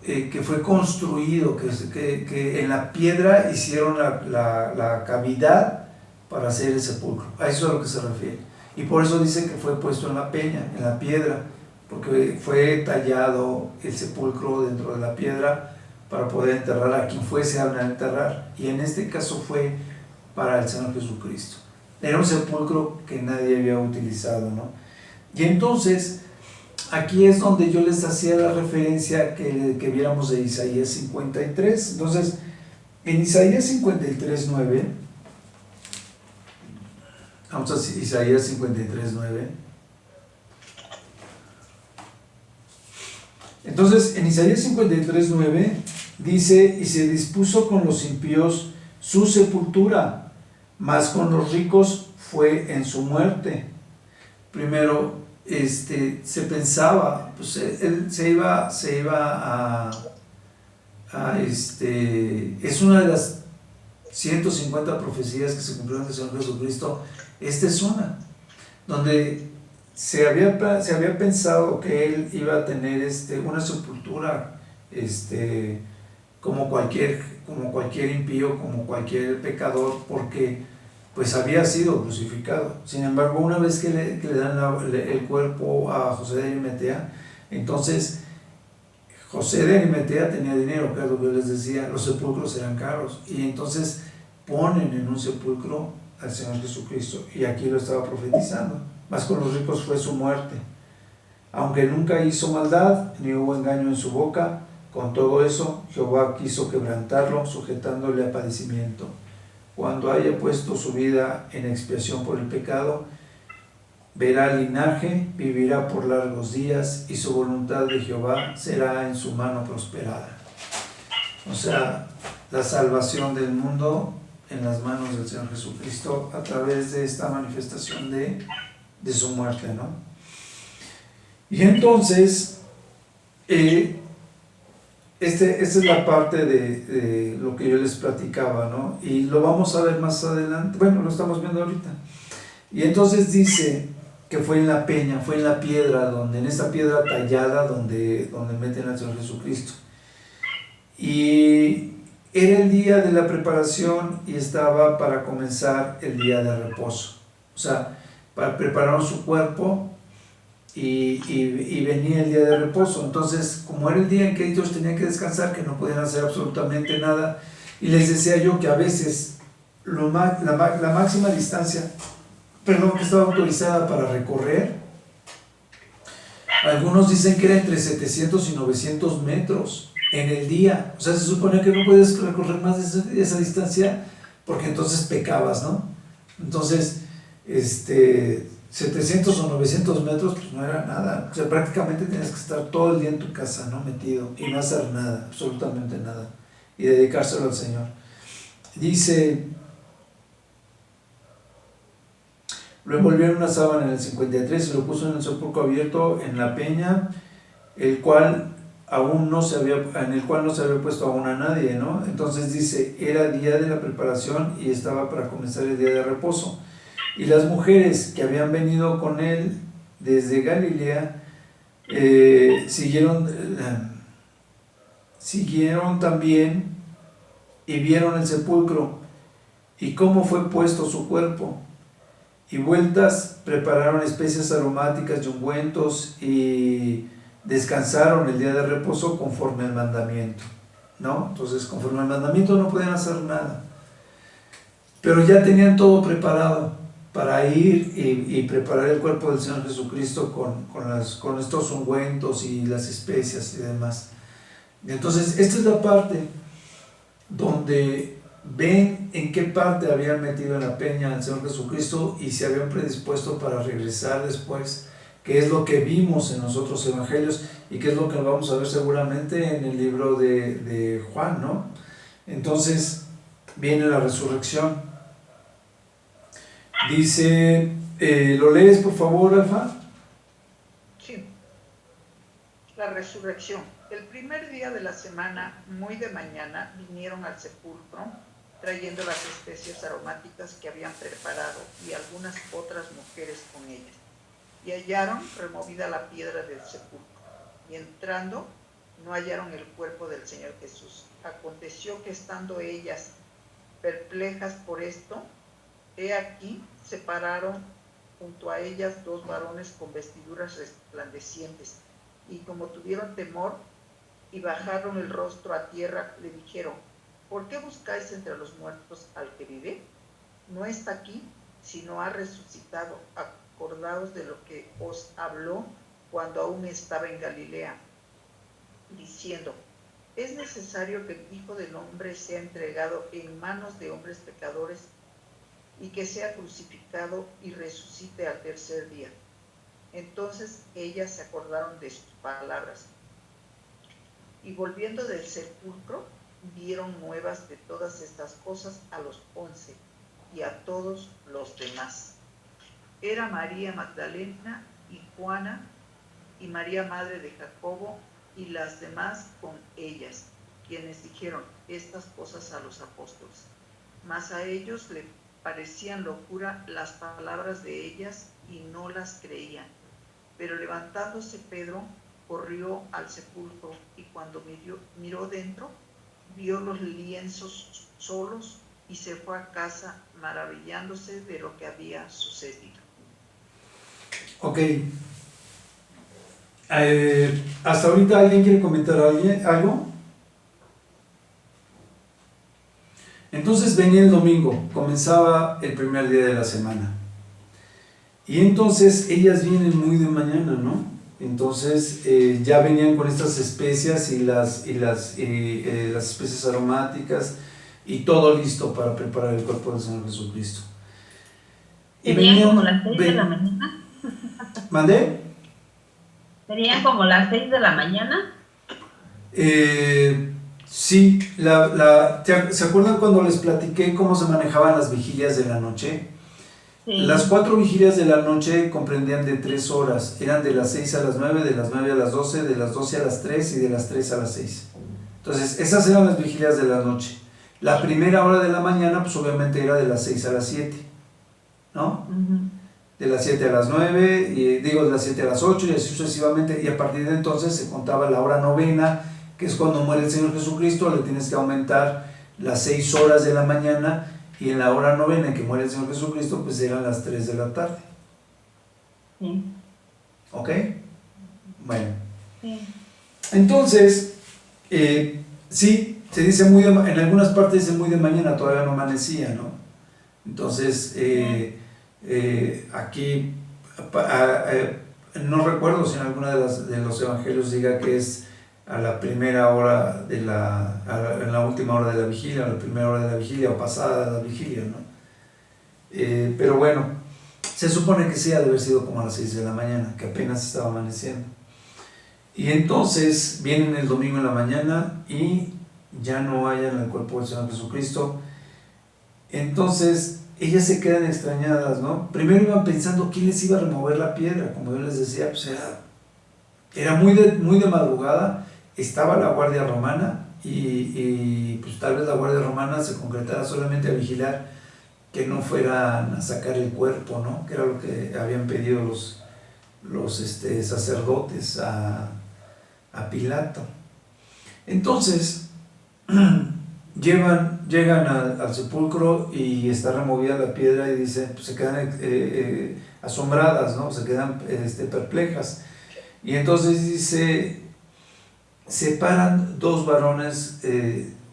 que fue construido, que en la piedra hicieron la cavidad para hacer el sepulcro. A eso es a lo que se refiere. Y por eso dice que fue puesto en la peña, en la piedra, porque fue tallado el sepulcro dentro de la piedra para poder enterrar a quien fuese a enterrar. Y en este caso fue para el Señor Jesucristo. Era un sepulcro que nadie había utilizado, ¿no? Y entonces, aquí es donde yo les hacía la referencia que viéramos de Isaías 53. Entonces, en Isaías 53, 9, vamos a Isaías 53, 9. Entonces, en Isaías 53, 9, dice: y se dispuso con los impíos su sepultura, mas con los ricos fue en su muerte. Primero, se pensaba, pues él se iba es una de las 150 profecías que se cumplieron del Señor Jesucristo. Esta es una, donde se había pensado que él iba a tener una sepultura como cualquier impío, como cualquier pecador, porque pues había sido crucificado. Sin embargo, una vez que le dan el cuerpo a José de Arimatea, entonces José de Arimatea tenía dinero, que es lo que yo les decía, los sepulcros eran caros, y entonces ponen en un sepulcro al Señor Jesucristo, y aquí lo estaba profetizando. Más con los ricos fue su muerte. Aunque nunca hizo maldad, ni hubo engaño en su boca, con todo eso Jehová quiso quebrantarlo, sujetándole a padecimiento. Cuando haya puesto su vida en expiación por el pecado, verá linaje, vivirá por largos días, y su voluntad de Jehová será en su mano prosperada. O sea, la salvación del mundo en las manos del Señor Jesucristo a través de esta manifestación de su muerte, ¿no? Y entonces, esta es la parte de lo que yo les platicaba, ¿no? Y lo vamos a ver más adelante, bueno, lo estamos viendo ahorita. Y entonces dice que fue en la peña, fue en la piedra, en esta piedra tallada donde meten al Señor Jesucristo. Y era el día de la preparación y estaba para comenzar el día de reposo. O sea, prepararon su cuerpo y venía el día de reposo. Entonces, como era el día en que ellos tenían que descansar, que no podían hacer absolutamente nada, y les decía yo que a veces la máxima distancia, que estaba autorizada para recorrer, algunos dicen que era entre 700 y 900 metros en el día. O sea, se supone que no puedes recorrer más de esa distancia porque entonces pecabas, ¿no? Entonces, 700 o 900 metros, pues no era nada. O sea, prácticamente tenías que estar todo el día en tu casa, ¿no? Metido y no hacer nada, absolutamente nada, y dedicárselo al Señor. Dice: lo envolvió en una sábana en el 53 y lo puso en el sepulcro abierto en la peña, en el cual no se había puesto aún a nadie, ¿no? Entonces dice, era día de la preparación y estaba para comenzar el día de reposo. Y las mujeres que habían venido con él desde Galilea siguieron también y vieron el sepulcro y cómo fue puesto su cuerpo. Y vueltas prepararon especias aromáticas y ungüentos y descansaron el día de reposo conforme al mandamiento, ¿no? Entonces, conforme al mandamiento no podían hacer nada, pero ya tenían todo preparado para ir y preparar el cuerpo del Señor Jesucristo con estos ungüentos y las especias y demás. Entonces, esta es la parte donde ven en qué parte habían metido en la peña al Señor Jesucristo y se habían predispuesto para regresar después, que es lo que vimos en los otros evangelios y que es lo que vamos a ver seguramente en el libro de Juan, ¿no? Entonces viene la resurrección. Dice, ¿lo lees por favor, Alfa? Sí. La resurrección. El primer día de la semana, muy de mañana, vinieron al sepulcro trayendo las especias aromáticas que habían preparado y algunas otras mujeres con ellas. Y hallaron removida la piedra del sepulcro. Y entrando, no hallaron el cuerpo del Señor Jesús. Aconteció que estando ellas perplejas por esto, he aquí, se pararon junto a ellas dos varones con vestiduras resplandecientes. Y como tuvieron temor y bajaron el rostro a tierra, le dijeron, ¿por qué buscáis entre los muertos al que vive? No está aquí, sino ha resucitado. Acordaos de lo que os habló cuando aún estaba en Galilea, diciendo, es necesario que el Hijo del Hombre sea entregado en manos de hombres pecadores y que sea crucificado y resucite al tercer día. Entonces ellas se acordaron de sus palabras y volviendo del sepulcro dieron nuevas de todas estas cosas a los 11 y a todos los demás. Era María Magdalena y Juana, y María, madre de Jacobo, y las demás con ellas, quienes dijeron estas cosas a los apóstoles. Mas a ellos le parecían locura las palabras de ellas y no las creían. Pero levantándose Pedro, corrió al sepulcro y cuando miró dentro, vio los lienzos solos y se fue a casa maravillándose de lo que había sucedido. Ok. ¿Hasta ahorita alguien quiere comentar algo? Entonces venía el domingo, comenzaba el primer día de la semana. Y entonces ellas vienen muy de mañana, ¿no? Entonces ya venían con estas especias y las especias aromáticas y todo listo para preparar el cuerpo del Señor Jesucristo. ¿Serían como las 6 de la mañana? ¿Mandé? ¿Serían como las 6 de la mañana? Sí, ¿se acuerdan cuando les platiqué cómo se manejaban las vigilias de la noche? Sí. Las 4 vigilias de la noche comprendían de 3 horas, eran de las 6 a las 9, de las 9 a las 12, de las 12 a las 3 y de las 3 a las 6. Entonces, esas eran las vigilias de la noche. La primera hora de la mañana, pues obviamente era de las 6 a las 7, ¿no? Uh-huh. De las 7 a las 9, de las 7 a las 8 y así sucesivamente, y a partir de entonces se contaba la hora novena, que es cuando muere el Señor Jesucristo, le tienes que aumentar las 6 horas de la mañana, y en la hora novena en que muere el Señor Jesucristo, pues eran las 3 de la tarde. Sí. ¿Ok? Bueno. Sí. Entonces, sí, se dice en algunas partes dice muy de mañana, todavía no amanecía, ¿no? Entonces, aquí, no recuerdo si en alguna de los evangelios diga que es a la primera hora en la última hora de la vigilia, a la primera hora de la vigilia o pasada de la vigilia, ¿no? Pero bueno, se supone que sí ha de haber sido como a las 6 de la mañana, que apenas estaba amaneciendo. Y entonces vienen el domingo en la mañana y ya no hallan el cuerpo del Señor Jesucristo. Entonces ellas se quedan extrañadas, ¿no? Primero iban pensando quién les iba a remover la piedra, como yo les decía, pues era muy de madrugada, estaba la guardia romana y pues tal vez la guardia romana se concretara solamente a vigilar que no fueran a sacar el cuerpo, ¿no? Que era lo que habían pedido los sacerdotes a Pilato. Entonces llegan al sepulcro y está removida la piedra y dicen, pues se quedan asombradas, ¿no? Se quedan perplejas. Y entonces dice, se paran 2 varones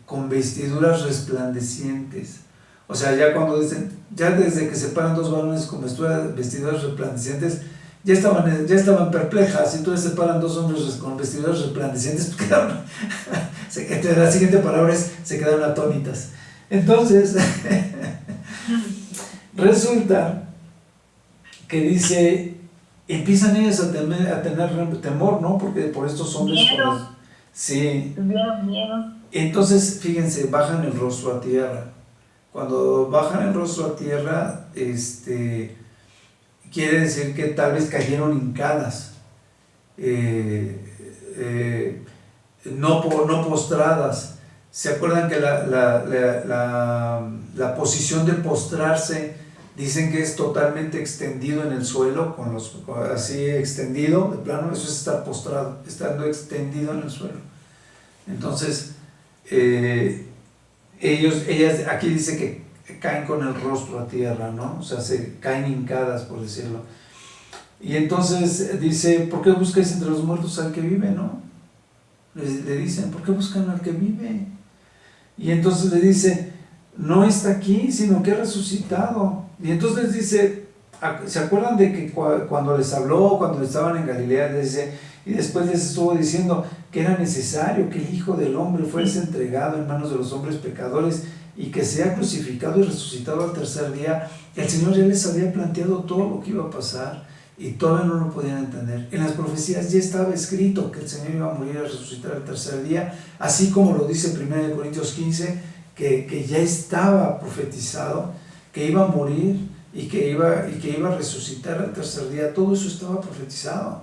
con vestiduras resplandecientes. O sea, ya cuando dicen, ya desde que se paran 2 varones con vestiduras resplandecientes, ya estaban perplejas. Y entonces se paran 2 hombres con vestiduras resplandecientes, pues quedaron, la siguiente palabra es, se quedaron atónitas. Entonces, resulta que dice, empiezan ellas a tener temor, ¿no? Porque por estos hombres... Miedo. Sí. Tuvieron miedo. Entonces, fíjense, bajan el rostro a tierra. Cuando bajan el rostro a tierra, quiere decir que tal vez cayeron hincadas, no postradas. ¿Se acuerdan que la posición de postrarse dicen que es totalmente extendido en el suelo, así extendido, de plano? Eso es estar postrado, estando extendido en el suelo. Entonces, ellas aquí dice que caen con el rostro a tierra, ¿no? O sea, se caen hincadas, por decirlo. Y entonces dice, ¿por qué buscáis entre los muertos al que vive, no? Le dicen, ¿por qué buscan al que vive? Y entonces le dice, no está aquí, sino que ha resucitado. Y entonces dice, ¿se acuerdan de que cuando les habló, cuando estaban en Galilea, les dice, y después les estuvo diciendo que era necesario que el Hijo del Hombre fuese entregado en manos de los hombres pecadores y que sea crucificado y resucitado al tercer día? El Señor ya les había planteado todo lo que iba a pasar y todavía no lo podían entender. En las profecías ya estaba escrito que el Señor iba a morir y a resucitar al tercer día, así como lo dice 1 Corintios 15, que ya estaba profetizado, que iba a morir y que iba a resucitar al tercer día. Todo eso estaba profetizado.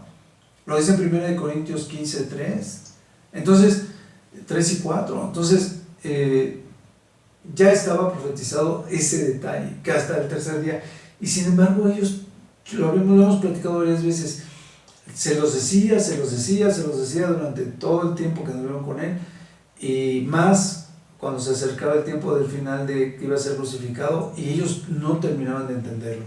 Lo dice en 1 Corintios 15:3. Entonces, 3 y 4. Entonces, ya estaba profetizado ese detalle, que hasta el tercer día. Y sin embargo, ellos, lo hemos platicado varias veces, se los decía durante todo el tiempo que anduvieron con él, y más cuando se acercaba el tiempo del final de que iba a ser crucificado, y ellos no terminaban de entenderlo.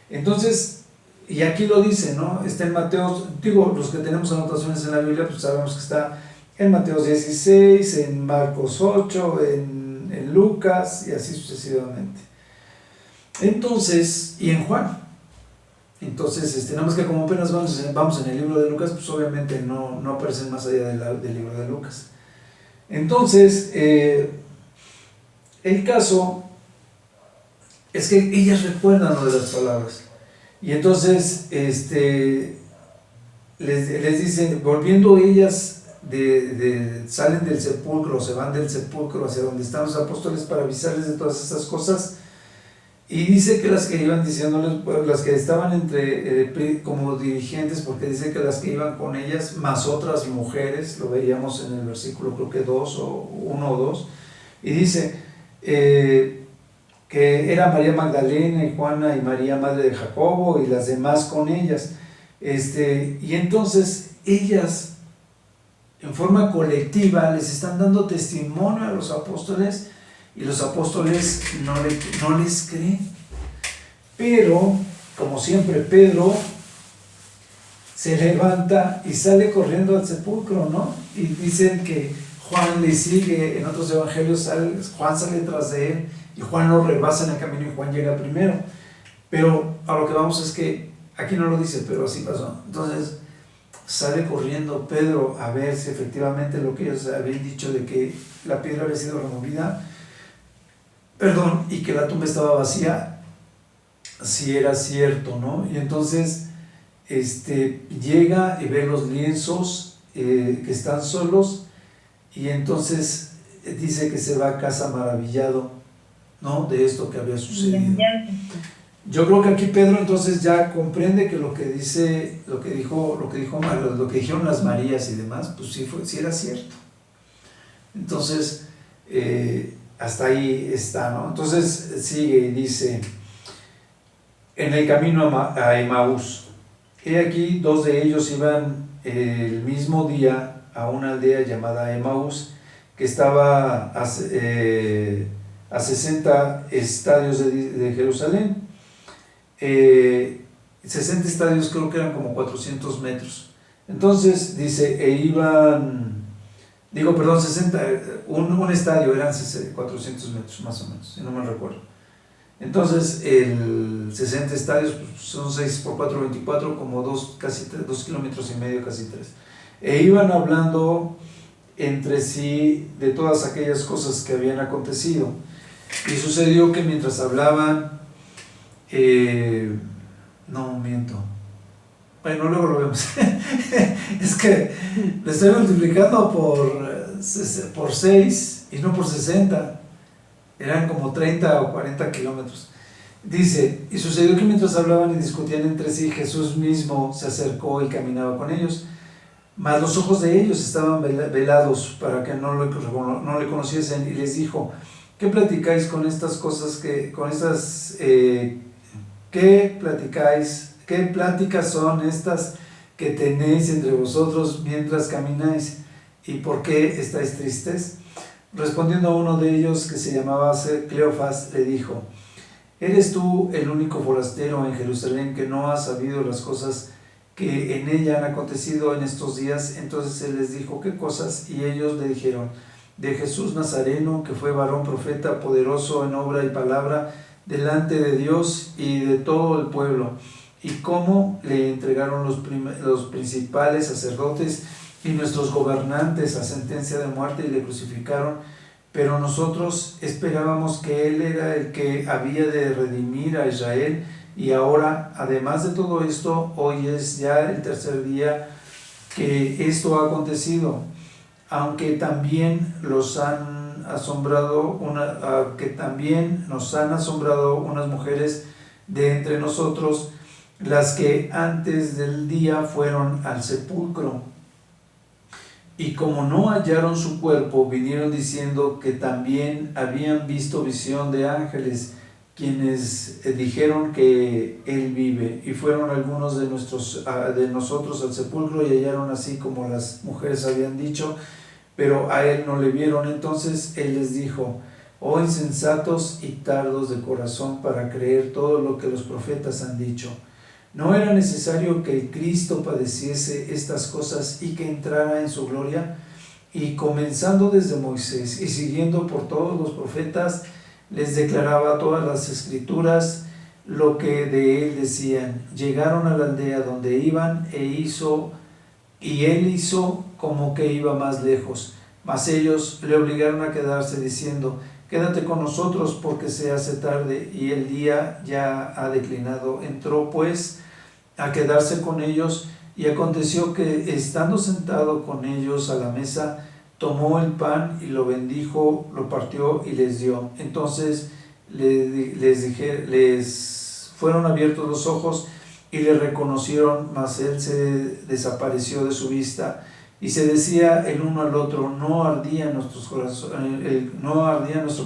Entonces, y aquí lo dice, ¿no? Está en Mateo, digo, los que tenemos anotaciones en la Biblia, pues sabemos que está en Mateo 16, en Marcos 8, en Lucas, y así sucesivamente. Entonces, y en Juan. Entonces, nada más que como apenas vamos en el libro de Lucas, pues obviamente no aparecen más allá del libro de Lucas. Entonces, el caso es que ellas recuerdan lo de las palabras. Y entonces, les dicen, volviendo ellas, salen del sepulcro, se van del sepulcro hacia donde están los apóstoles para avisarles de todas esas cosas. Y dice que las que iban diciéndoles, las que estaban como dirigentes, porque dice que las que iban con ellas, más otras mujeres, lo veíamos en el versículo creo que 2 o 1 o 2, y dice que era María Magdalena y Juana y María madre de Jacobo y las demás con ellas. Y entonces ellas, en forma colectiva, les están dando testimonio a los apóstoles, y los apóstoles no les creen. Pero, como siempre, Pedro se levanta y sale corriendo al sepulcro, ¿no? Y dicen que Juan le sigue, en otros evangelios Juan sale tras de él, y Juan lo rebasa en el camino y Juan llega primero. Pero a lo que vamos es que, aquí no lo dice, pero así pasó. Entonces, sale corriendo Pedro a ver si efectivamente lo que ellos habían dicho de que la piedra había sido removida, y que la tumba estaba vacía, si era cierto, ¿no? Y entonces llega y ve los lienzos que están solos, y entonces dice que se va a casa maravillado, ¿no? De esto que había sucedido. Yo creo que aquí Pedro entonces ya comprende que lo que dijeron las Marías y demás, pues sí era cierto. Entonces, hasta ahí está, ¿no? Entonces sigue y dice, en el camino a Emaús, he aquí 2 de ellos iban el mismo día a una aldea llamada Emaús, que estaba a 60 estadios de Jerusalén. 60 estadios creo que eran como 400 metros. Entonces dice, 60, un estadio eran 400 metros más o menos, si no me recuerdo. Entonces, el 60 estadios pues, son 6 por 4, 24, como 2 kilómetros y medio, casi 3. E iban hablando entre sí de todas aquellas cosas que habían acontecido. Y sucedió que mientras hablaban, no miento. Bueno, luego lo vemos. Es que le estoy multiplicando por 6 y no por 60. Eran como 30 o 40 kilómetros. Dice, y sucedió que mientras hablaban y discutían entre sí, Jesús mismo se acercó y caminaba con ellos. Mas los ojos de ellos estaban velados para que no le conociesen, y les dijo, ¿qué platicáis con estas cosas ¿qué platicáis? ¿Qué pláticas son estas que tenéis entre vosotros mientras camináis? ¿Y por qué estáis tristes? Respondiendo uno de ellos, que se llamaba Cleofas, le dijo, ¿eres tú el único forastero en Jerusalén que no ha sabido las cosas que en ella han acontecido en estos días? Entonces él les dijo, ¿qué cosas? Y ellos le dijeron, de Jesús Nazareno, que fue varón profeta, poderoso en obra y palabra, delante de Dios y de todo el pueblo, y cómo le entregaron los principales sacerdotes y nuestros gobernantes a sentencia de muerte y le crucificaron, pero nosotros esperábamos que él era el que había de redimir a Israel, y ahora, además de todo esto, hoy es ya el tercer día que esto ha acontecido, aunque también nos han asombrado unas mujeres de entre nosotros las que antes del día fueron al sepulcro. Y como no hallaron su cuerpo, vinieron diciendo que también habían visto visión de ángeles, quienes dijeron que él vive. Y fueron algunos de nosotros al sepulcro y hallaron así como las mujeres habían dicho, pero a él no le vieron. Entonces él les dijo: oh insensatos y tardos de corazón para creer todo lo que los profetas han dicho. ¿No era necesario que el Cristo padeciese estas cosas y que entrara en su gloria? Y comenzando desde Moisés y siguiendo por todos los profetas, les declaraba todas las escrituras lo que de él decían. Llegaron a la aldea donde iban y él hizo como que iba más lejos. Mas ellos le obligaron a quedarse, diciendo: quédate con nosotros porque se hace tarde y el día ya ha declinado. Entró pues a quedarse con ellos, y aconteció que, estando sentado con ellos a la mesa, tomó el pan y lo bendijo, lo partió y les dio. Entonces les fueron abiertos los ojos y le reconocieron, mas él se desapareció de su vista. Y se decía el uno al otro: no ardía nuestro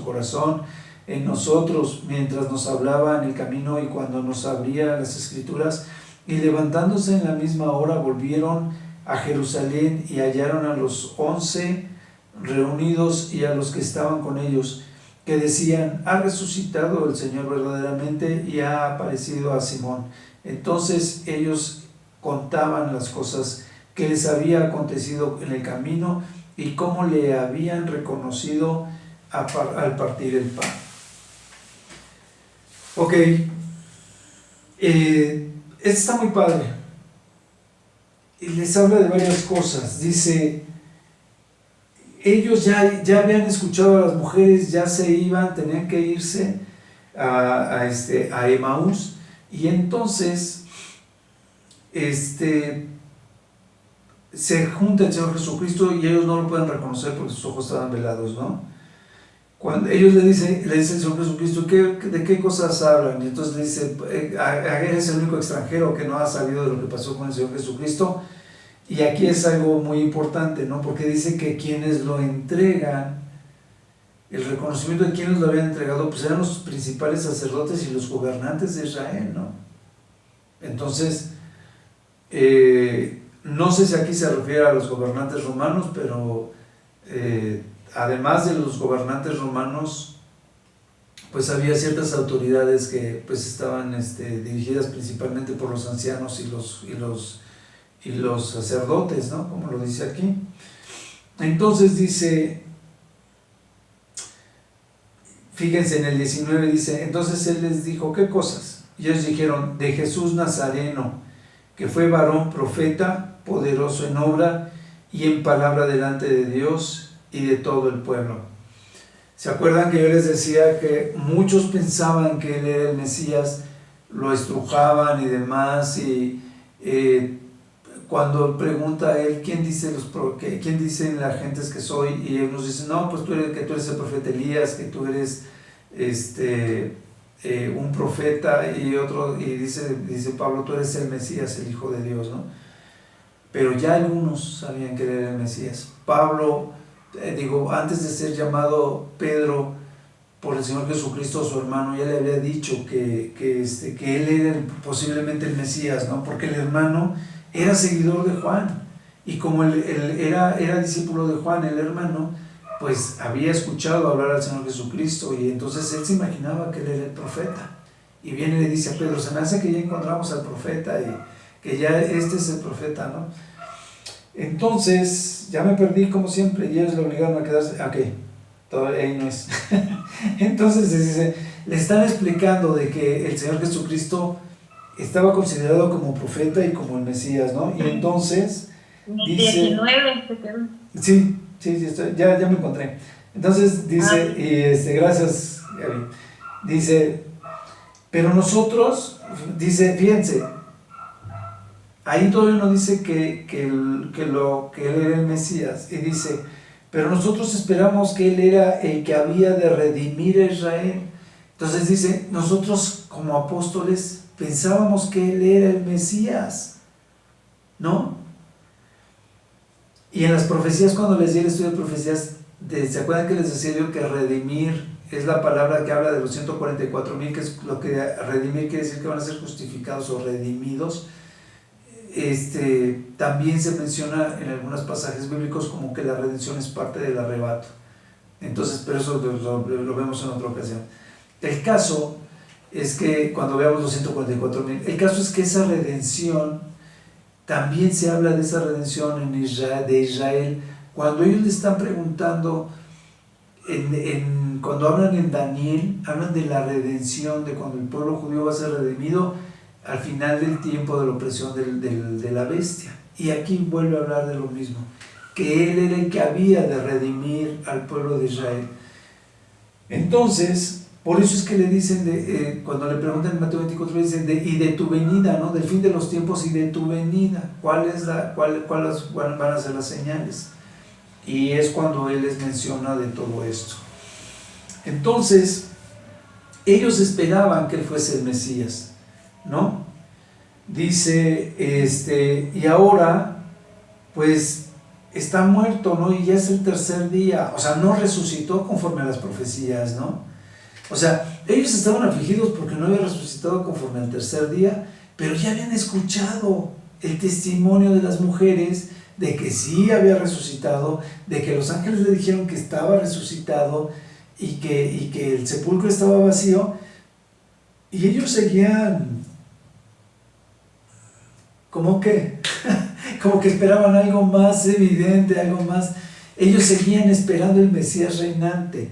corazón en nosotros mientras nos hablaba en el camino y cuando nos abría las escrituras. Y levantándose en la misma hora volvieron a Jerusalén y hallaron a los 11 reunidos y a los que estaban con ellos, que decían: ha resucitado el Señor verdaderamente y ha aparecido a Simón. Entonces ellos contaban las cosas que les había acontecido en el camino y cómo le habían reconocido al partir el pan. Ok, está muy padre. Y les habla de varias cosas. Dice, ellos ya habían escuchado a las mujeres, ya se iban, tenían que irse a Emaús, y entonces se junta el Señor Jesucristo y ellos no lo pueden reconocer porque sus ojos estaban velados, ¿no? Cuando ellos le dice el Señor Jesucristo: ¿de qué cosas hablan? Y entonces le dice: eres el único extranjero que no ha sabido de lo que pasó con el Señor Jesucristo. Y aquí es algo muy importante, ¿no? Porque dice que quienes lo entregan, el reconocimiento de quienes lo habían entregado, pues eran los principales sacerdotes y los gobernantes de Israel, ¿no? Entonces, no sé si aquí se refiere a los gobernantes romanos, pero además de los gobernantes romanos, pues había ciertas autoridades que pues estaban dirigidas principalmente por los ancianos y los sacerdotes, ¿no? Como lo dice aquí. Entonces dice, fíjense en el 19, dice: entonces él les dijo: ¿qué cosas? Y ellos dijeron: de Jesús Nazareno, que fue varón profeta, poderoso en obra y en palabra delante de Dios y de todo el pueblo. ¿Se acuerdan que yo les decía que muchos pensaban que él era el Mesías? Lo estrujaban y demás, y cuando pregunta a él: ¿quién dicen las gentes que soy? Y ellos dicen: no, pues que tú eres el profeta Elías, que tú eres un profeta, y dice Pablo: tú eres el Mesías, el Hijo de Dios, ¿no? Pero ya algunos sabían que él era el Mesías. Pablo, antes de ser llamado Pedro por el Señor Jesucristo, su hermano, ya le había dicho que él era posiblemente el Mesías, ¿no? Porque el hermano era seguidor de Juan, y como él era discípulo de Juan, el hermano, pues había escuchado hablar al Señor Jesucristo, y entonces él se imaginaba que él era el profeta. Y viene y le dice a Pedro: se me hace que ya encontramos al profeta, y que ya este es el profeta, ¿no? Entonces, ya me perdí como siempre, y ellos le obligaron a quedarse. Ok, todavía ahí no es. Entonces dice, le están explicando de que el Señor Jesucristo estaba considerado como profeta y como el Mesías, ¿no? Y entonces dice, 19 se quedó. Sí, ya me encontré. Entonces dice, gracias, Gaby. Dice, pero nosotros, dice, fíjense, ahí todavía no dice que él era el Mesías, y dice, pero nosotros esperamos que él era el que había de redimir a Israel. Entonces dice, nosotros como apóstoles pensábamos que Él era el Mesías, ¿no? Y en las profecías, cuando les di el estudio de profecías, ¿se acuerdan que les decía yo que redimir es la palabra que habla de los 144,000, que es lo que redimir quiere decir que van a ser justificados o redimidos? También se menciona en algunos pasajes bíblicos como que la redención es parte del arrebato. Entonces, pero eso lo vemos en otra ocasión. El caso es que cuando veamos los 144,000, el caso es que esa redención, también se habla de esa redención en Israel, de Israel, cuando ellos le están preguntando, cuando hablan en Daniel, hablan de la redención, de cuando el pueblo judío va a ser redimido al final del tiempo de la opresión de la bestia. Y aquí vuelve a hablar de lo mismo, que Él era el que había de redimir al pueblo de Israel. Entonces, por eso es que le dicen, cuando le preguntan en Mateo 24, le dicen, y de tu venida, ¿no? Del fin de los tiempos y de tu venida, ¿cuáles van a ser las señales? Y es cuando Él les menciona de todo esto. Entonces, ellos esperaban que Él fuese el Mesías, ¿no? Dice, y ahora, pues, está muerto, ¿no? Y ya es el tercer día, o sea, no resucitó conforme a las profecías, ¿no? O sea, ellos estaban afligidos porque no había resucitado conforme al tercer día, pero ya habían escuchado el testimonio de las mujeres de que sí había resucitado, de que los ángeles le dijeron que estaba resucitado y que el sepulcro estaba vacío, y ellos seguían como que esperaban algo más evidente, algo más. Ellos seguían esperando el Mesías reinante,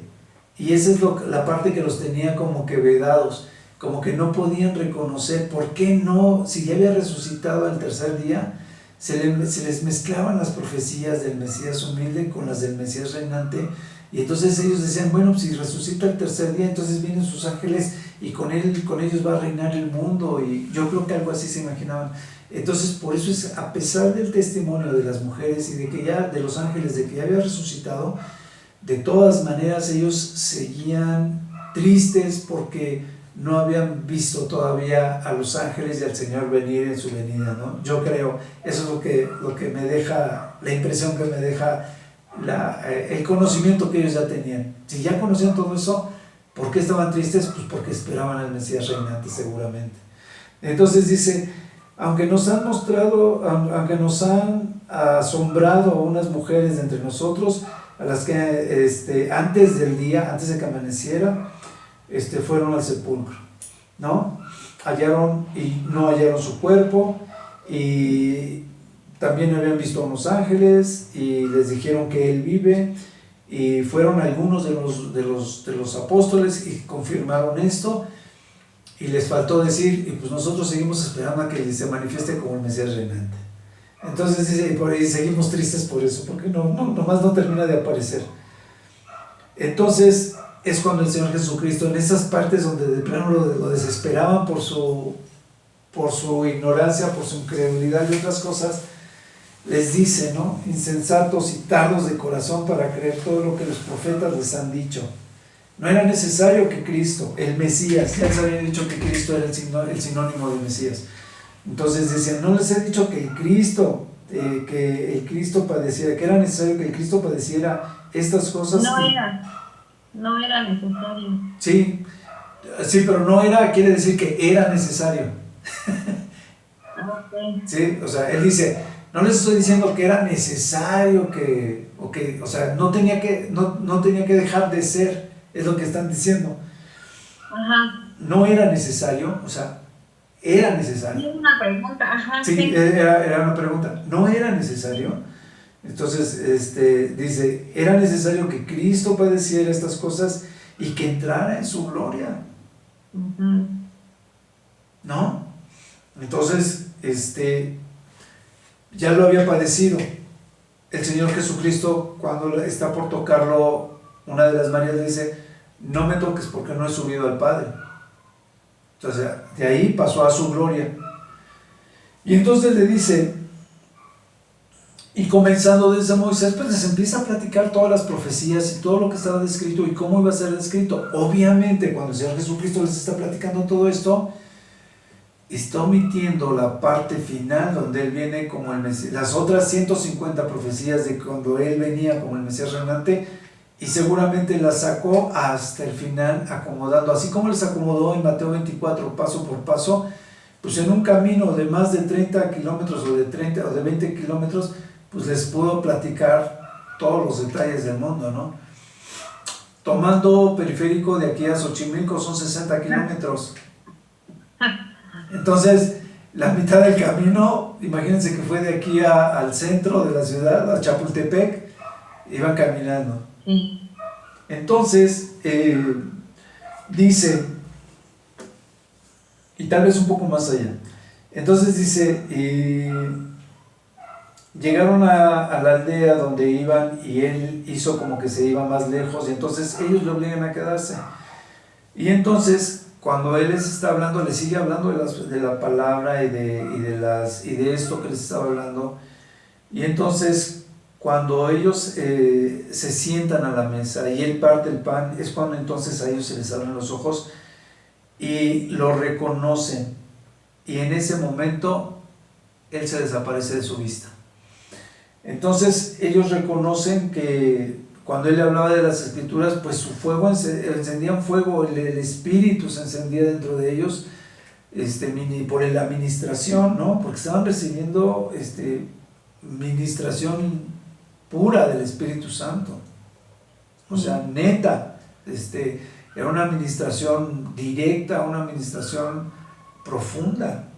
y esa es la parte que los tenía como que vedados, como que no podían reconocer. ¿Por qué no? Si ya había resucitado al tercer día, se les mezclaban las profecías del Mesías humilde con las del Mesías reinante, y entonces ellos decían, bueno, si resucita el tercer día, entonces vienen sus ángeles y con ellos va a reinar el mundo, y yo creo que algo así se imaginaban. Entonces, por eso es, a pesar del testimonio de las mujeres y de los ángeles, de que ya había resucitado, de todas maneras ellos seguían tristes porque no habían visto todavía a los ángeles y al Señor venir en su venida, ¿no? Yo creo, eso es lo que me deja, la impresión que me deja el conocimiento que ellos ya tenían. Si ya conocían todo eso, ¿por qué estaban tristes? Pues porque esperaban al Mesías reinante, seguramente. Entonces dice, aunque nos han asombrado unas mujeres de entre nosotros, a las que antes de que amaneciera, fueron al sepulcro, ¿no? No hallaron su cuerpo, y también habían visto a unos ángeles y les dijeron que Él vive, y fueron algunos de los apóstoles y confirmaron esto, y les faltó decir, y pues nosotros seguimos esperando a que se manifieste como el Mesías reinante. Entonces dice, y seguimos tristes por eso, porque nomás no termina de aparecer. Entonces es cuando el Señor Jesucristo, en esas partes donde de plano lo desesperaban por su ignorancia, por su incredulidad y otras cosas, les dice, ¿no? Insensatos y tardos de corazón para creer todo lo que los profetas les han dicho. No era necesario que Cristo, el Mesías, ya les había dicho que Cristo era el sinónimo de Mesías. Entonces decían, no les he dicho que el Cristo padeciera, que era necesario que el Cristo padeciera estas cosas. No era necesario. Sí, pero no era, quiere decir que era necesario. Okay. Sí, o sea, él dice, no les estoy diciendo que era necesario o sea, no tenía que dejar de ser, es lo que están diciendo. Ajá. No era necesario, o sea, era necesario. Es una pregunta, ajá. Sí, era una pregunta. No era necesario. Entonces, dice, era necesario que Cristo padeciera estas cosas y que entrara en su gloria. Uh-huh. ¿No? Entonces, ya lo había padecido. El Señor Jesucristo, cuando está por tocarlo, una de las Marías le dice, no me toques porque no he subido al Padre. Entonces, de ahí pasó a su gloria. Y entonces le dice, Y comenzando desde Moisés, pues les empieza a platicar todas las profecías y todo lo que estaba descrito y cómo iba a ser descrito. Obviamente, cuando el Señor Jesucristo les está platicando todo esto, está omitiendo la parte final donde Él viene como el Mesías, las otras 150 profecías de cuando Él venía como el Mesías reinante, y seguramente las sacó hasta el final acomodando, así como les acomodó en Mateo 24 paso por paso, pues en un camino de más de 30 kilómetros o de 30 o de 20 kilómetros, pues les pudo platicar todos los detalles del mundo, ¿no? Tomando periférico de aquí a Xochimilco son 60 kilómetros. Entonces, la mitad del camino, imagínense que fue de aquí al centro de la ciudad, a Chapultepec, iban caminando. Entonces, dice, y tal vez un poco más allá, entonces dice, llegaron a la aldea donde iban y él hizo como que se iba más lejos y entonces ellos le obligan a quedarse. Y entonces, cuando él les está hablando, les sigue hablando de la palabra y de esto que les estaba hablando. Y entonces, cuando ellos se sientan a la mesa y él parte el pan, es cuando entonces a ellos se les abren los ojos y lo reconocen. Y en ese momento, él se desaparece de su vista. Entonces ellos reconocen que cuando él hablaba de las escrituras, pues su fuego encendían fuego, el espíritu se encendía dentro de ellos, por la administración, ¿no? Porque estaban recibiendo ministración pura del Espíritu Santo, o sea, neta, era una administración directa, una administración profunda.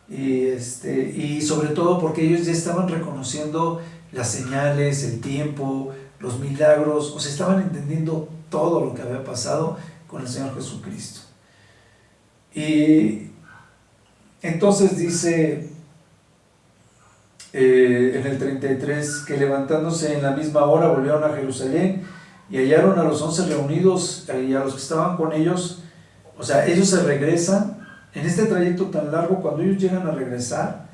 Y sobre todo porque ellos ya estaban reconociendo las señales, el tiempo, los milagros, o sea, estaban entendiendo todo lo que había pasado con el Señor Jesucristo. Y entonces dice en el 33 que levantándose en la misma hora volvieron a Jerusalén y hallaron a los 11 reunidos y a los que estaban con ellos, o sea, ellos se regresan. En este trayecto tan largo, cuando ellos llegan a regresar,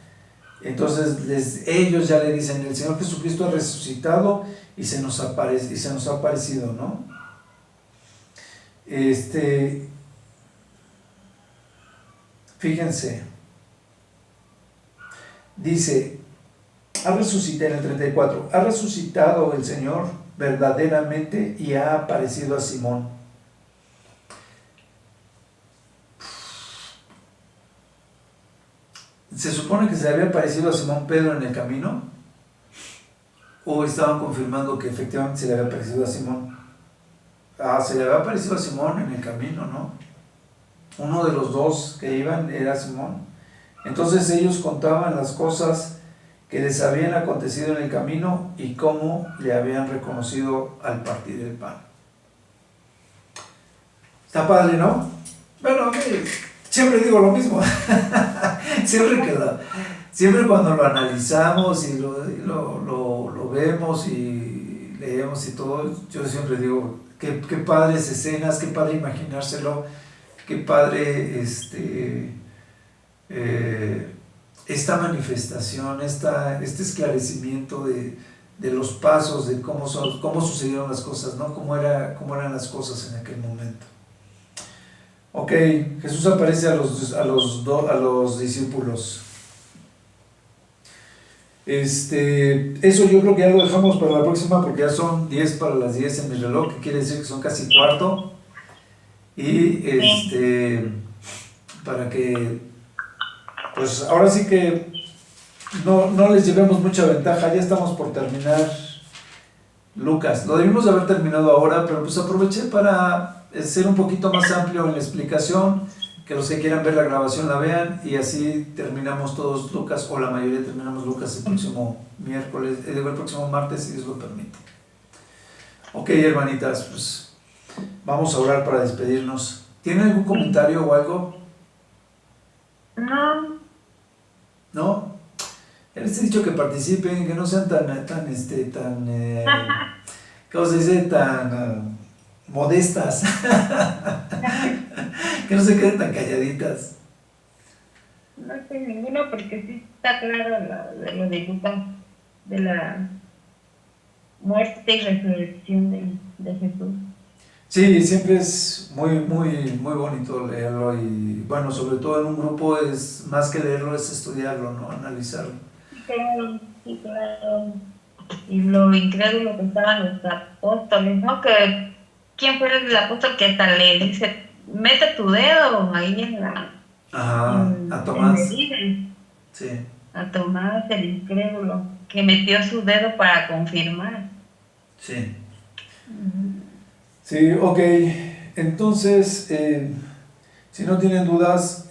entonces ellos ya le dicen, el Señor Jesucristo ha resucitado y se nos ha aparecido, ¿no? Fíjense, dice, ha resucitado en el 34, ha resucitado el Señor verdaderamente y ha aparecido a Simón. ¿Se supone que se le había aparecido a Simón Pedro en el camino? ¿O estaban confirmando que efectivamente se le había aparecido a Simón? Se le había aparecido a Simón en el camino, ¿no? Uno de los dos que iban era Simón. Entonces ellos contaban las cosas que les habían acontecido en el camino y cómo le habían reconocido al partir el pan. Está padre, ¿no? Bueno, siempre digo lo mismo. Siempre cuando lo analizamos y lo vemos y leemos y todo, yo siempre digo, qué padres escenas, qué padre imaginárselo, qué padre esta manifestación, este esclarecimiento de los pasos, de cómo sucedieron las cosas, ¿no? Cómo eran las cosas en aquel momento. Ok, Jesús aparece a los discípulos. Eso yo creo que ya lo dejamos para la próxima porque ya son 10 para las 10 en el reloj, que quiere decir que son casi cuarto. Y para que, pues ahora sí que no les llevemos mucha ventaja, ya estamos por terminar Lucas. Lo debimos de haber terminado ahora, pero pues aproveché para ser un poquito más amplio en la explicación, que los que quieran ver la grabación la vean y así terminamos todos Lucas, o la mayoría terminamos Lucas el próximo el próximo martes, si Dios lo permite. Ok, hermanitas, pues vamos a orar para despedirnos. ¿Tienen algún comentario o algo? No. ¿No? Ya les he dicho que participen, que no sean ¿cómo se dice? Tan modestas, que no se queden tan calladitas. No sé ninguno porque sí está claro lo de Lucas. de la muerte y resurrección de Jesús. Sí, siempre es muy bonito leerlo y bueno, sobre todo en un grupo es más que leerlo, es estudiarlo, ¿no? Analizarlo. Sí, claro. Y lo incrédulo que estaban los apóstoles, ¿no? Que ¿quién fue el apóstol que hasta le dice, mete tu dedo ahí Ajá, a en Tomás. el hilo? Sí, A Tomás, el incrédulo, que metió su dedo para confirmar. sí. Sí, ok. Entonces, si no tienen dudas,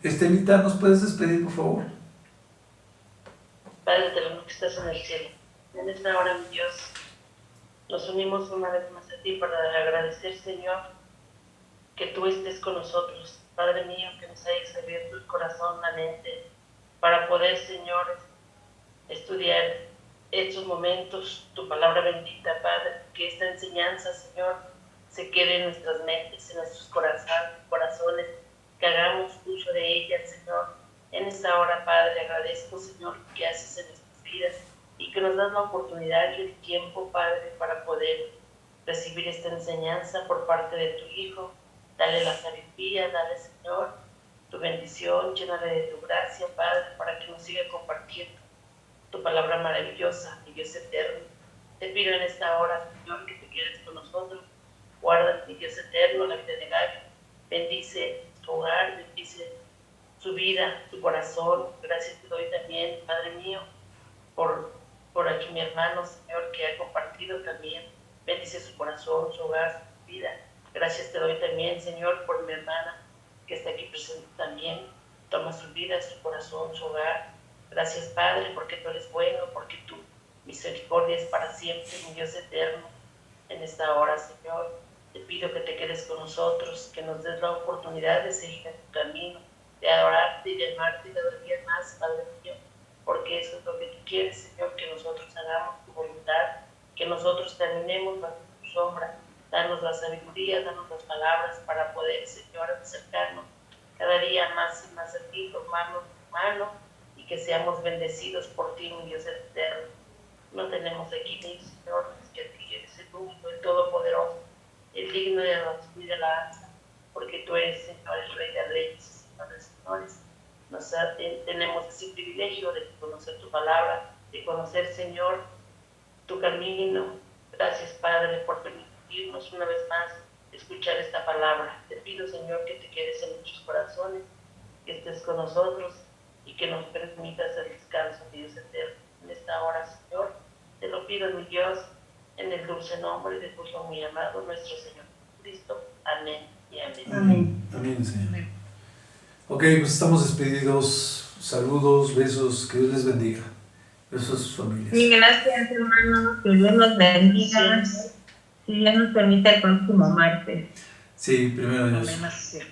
Estelita, ¿nos puedes despedir, por favor? Padre eterno que estás en el cielo, en esta hora, mi Dios, nos unimos una vez más a ti para agradecer, Señor, que tú estés con nosotros. Padre mío, que nos hayas abierto el corazón, la mente, para poder, Señor, estudiar estos momentos, tu palabra bendita, Padre, que esta enseñanza, Señor, se quede en nuestras mentes, en nuestros corazones, que hagamos uso de ella, Señor. En esta hora, Padre, agradezco, Señor, lo que haces en nuestras vidas y que nos das la oportunidad y el tiempo, Padre, para poder recibir esta enseñanza por parte de tu Hijo. Dale la sabiduría, dale, Señor, tu bendición, llénale de tu gracia, Padre, para que nos siga compartiendo tu palabra maravillosa, mi Dios eterno. Te pido en esta hora, Señor, que te quedes con nosotros. Guarda, mi Dios eterno, la vida de Gaby. Bendice su hogar, bendice su vida, su corazón. Gracias te doy también, Padre mío, por aquí mi hermano, Señor, que ha compartido también. Bendice su corazón, su hogar, su vida. Gracias te doy también, Señor, por mi hermana que está aquí presente también. Toma su vida, su corazón, su hogar. Gracias, Padre, porque tú eres bueno, porque tu misericordia es para siempre, mi Dios eterno. En esta hora, Señor, te pido que te quedes con nosotros, que nos des la oportunidad de seguir en tu camino, de adorarte y de amarte cada día más, Padre mío, porque eso es lo que tú quieres, Señor, que nosotros hagamos tu voluntad, que nosotros caminemos bajo tu sombra. Danos la sabiduría, danos las palabras para poder, Señor, acercarnos cada día más y más a ti, tomarnos tu mano y que seamos bendecidos por ti, mi Dios eterno. No tenemos aquí, Señor, es que a ti eres el único, el todopoderoso, el digno de recibir alabanza, porque tú eres, Señor, el Rey de Reyes, Señor de Señores. Tenemos ese privilegio de conocer tu palabra, de conocer, Señor, tu camino. Gracias, Padre, por permitirnos una vez más escuchar esta palabra. Te pido, Señor, que te quedes en nuestros corazones, que estés con nosotros y que nos permitas el descanso, Dios eterno. En esta hora, Señor, te lo pido, mi Dios, en el dulce nombre de tu Hijo muy amado, nuestro Señor Cristo. Amén y amén. Amén. Amén, Señor. Ok, pues estamos despedidos. Saludos, besos, que Dios les bendiga. Besos a sus familias. Sí, gracias, hermanos. Que Dios los bendiga. Si Dios nos permite el próximo martes. Sí, primero Dios. Amén, así sea.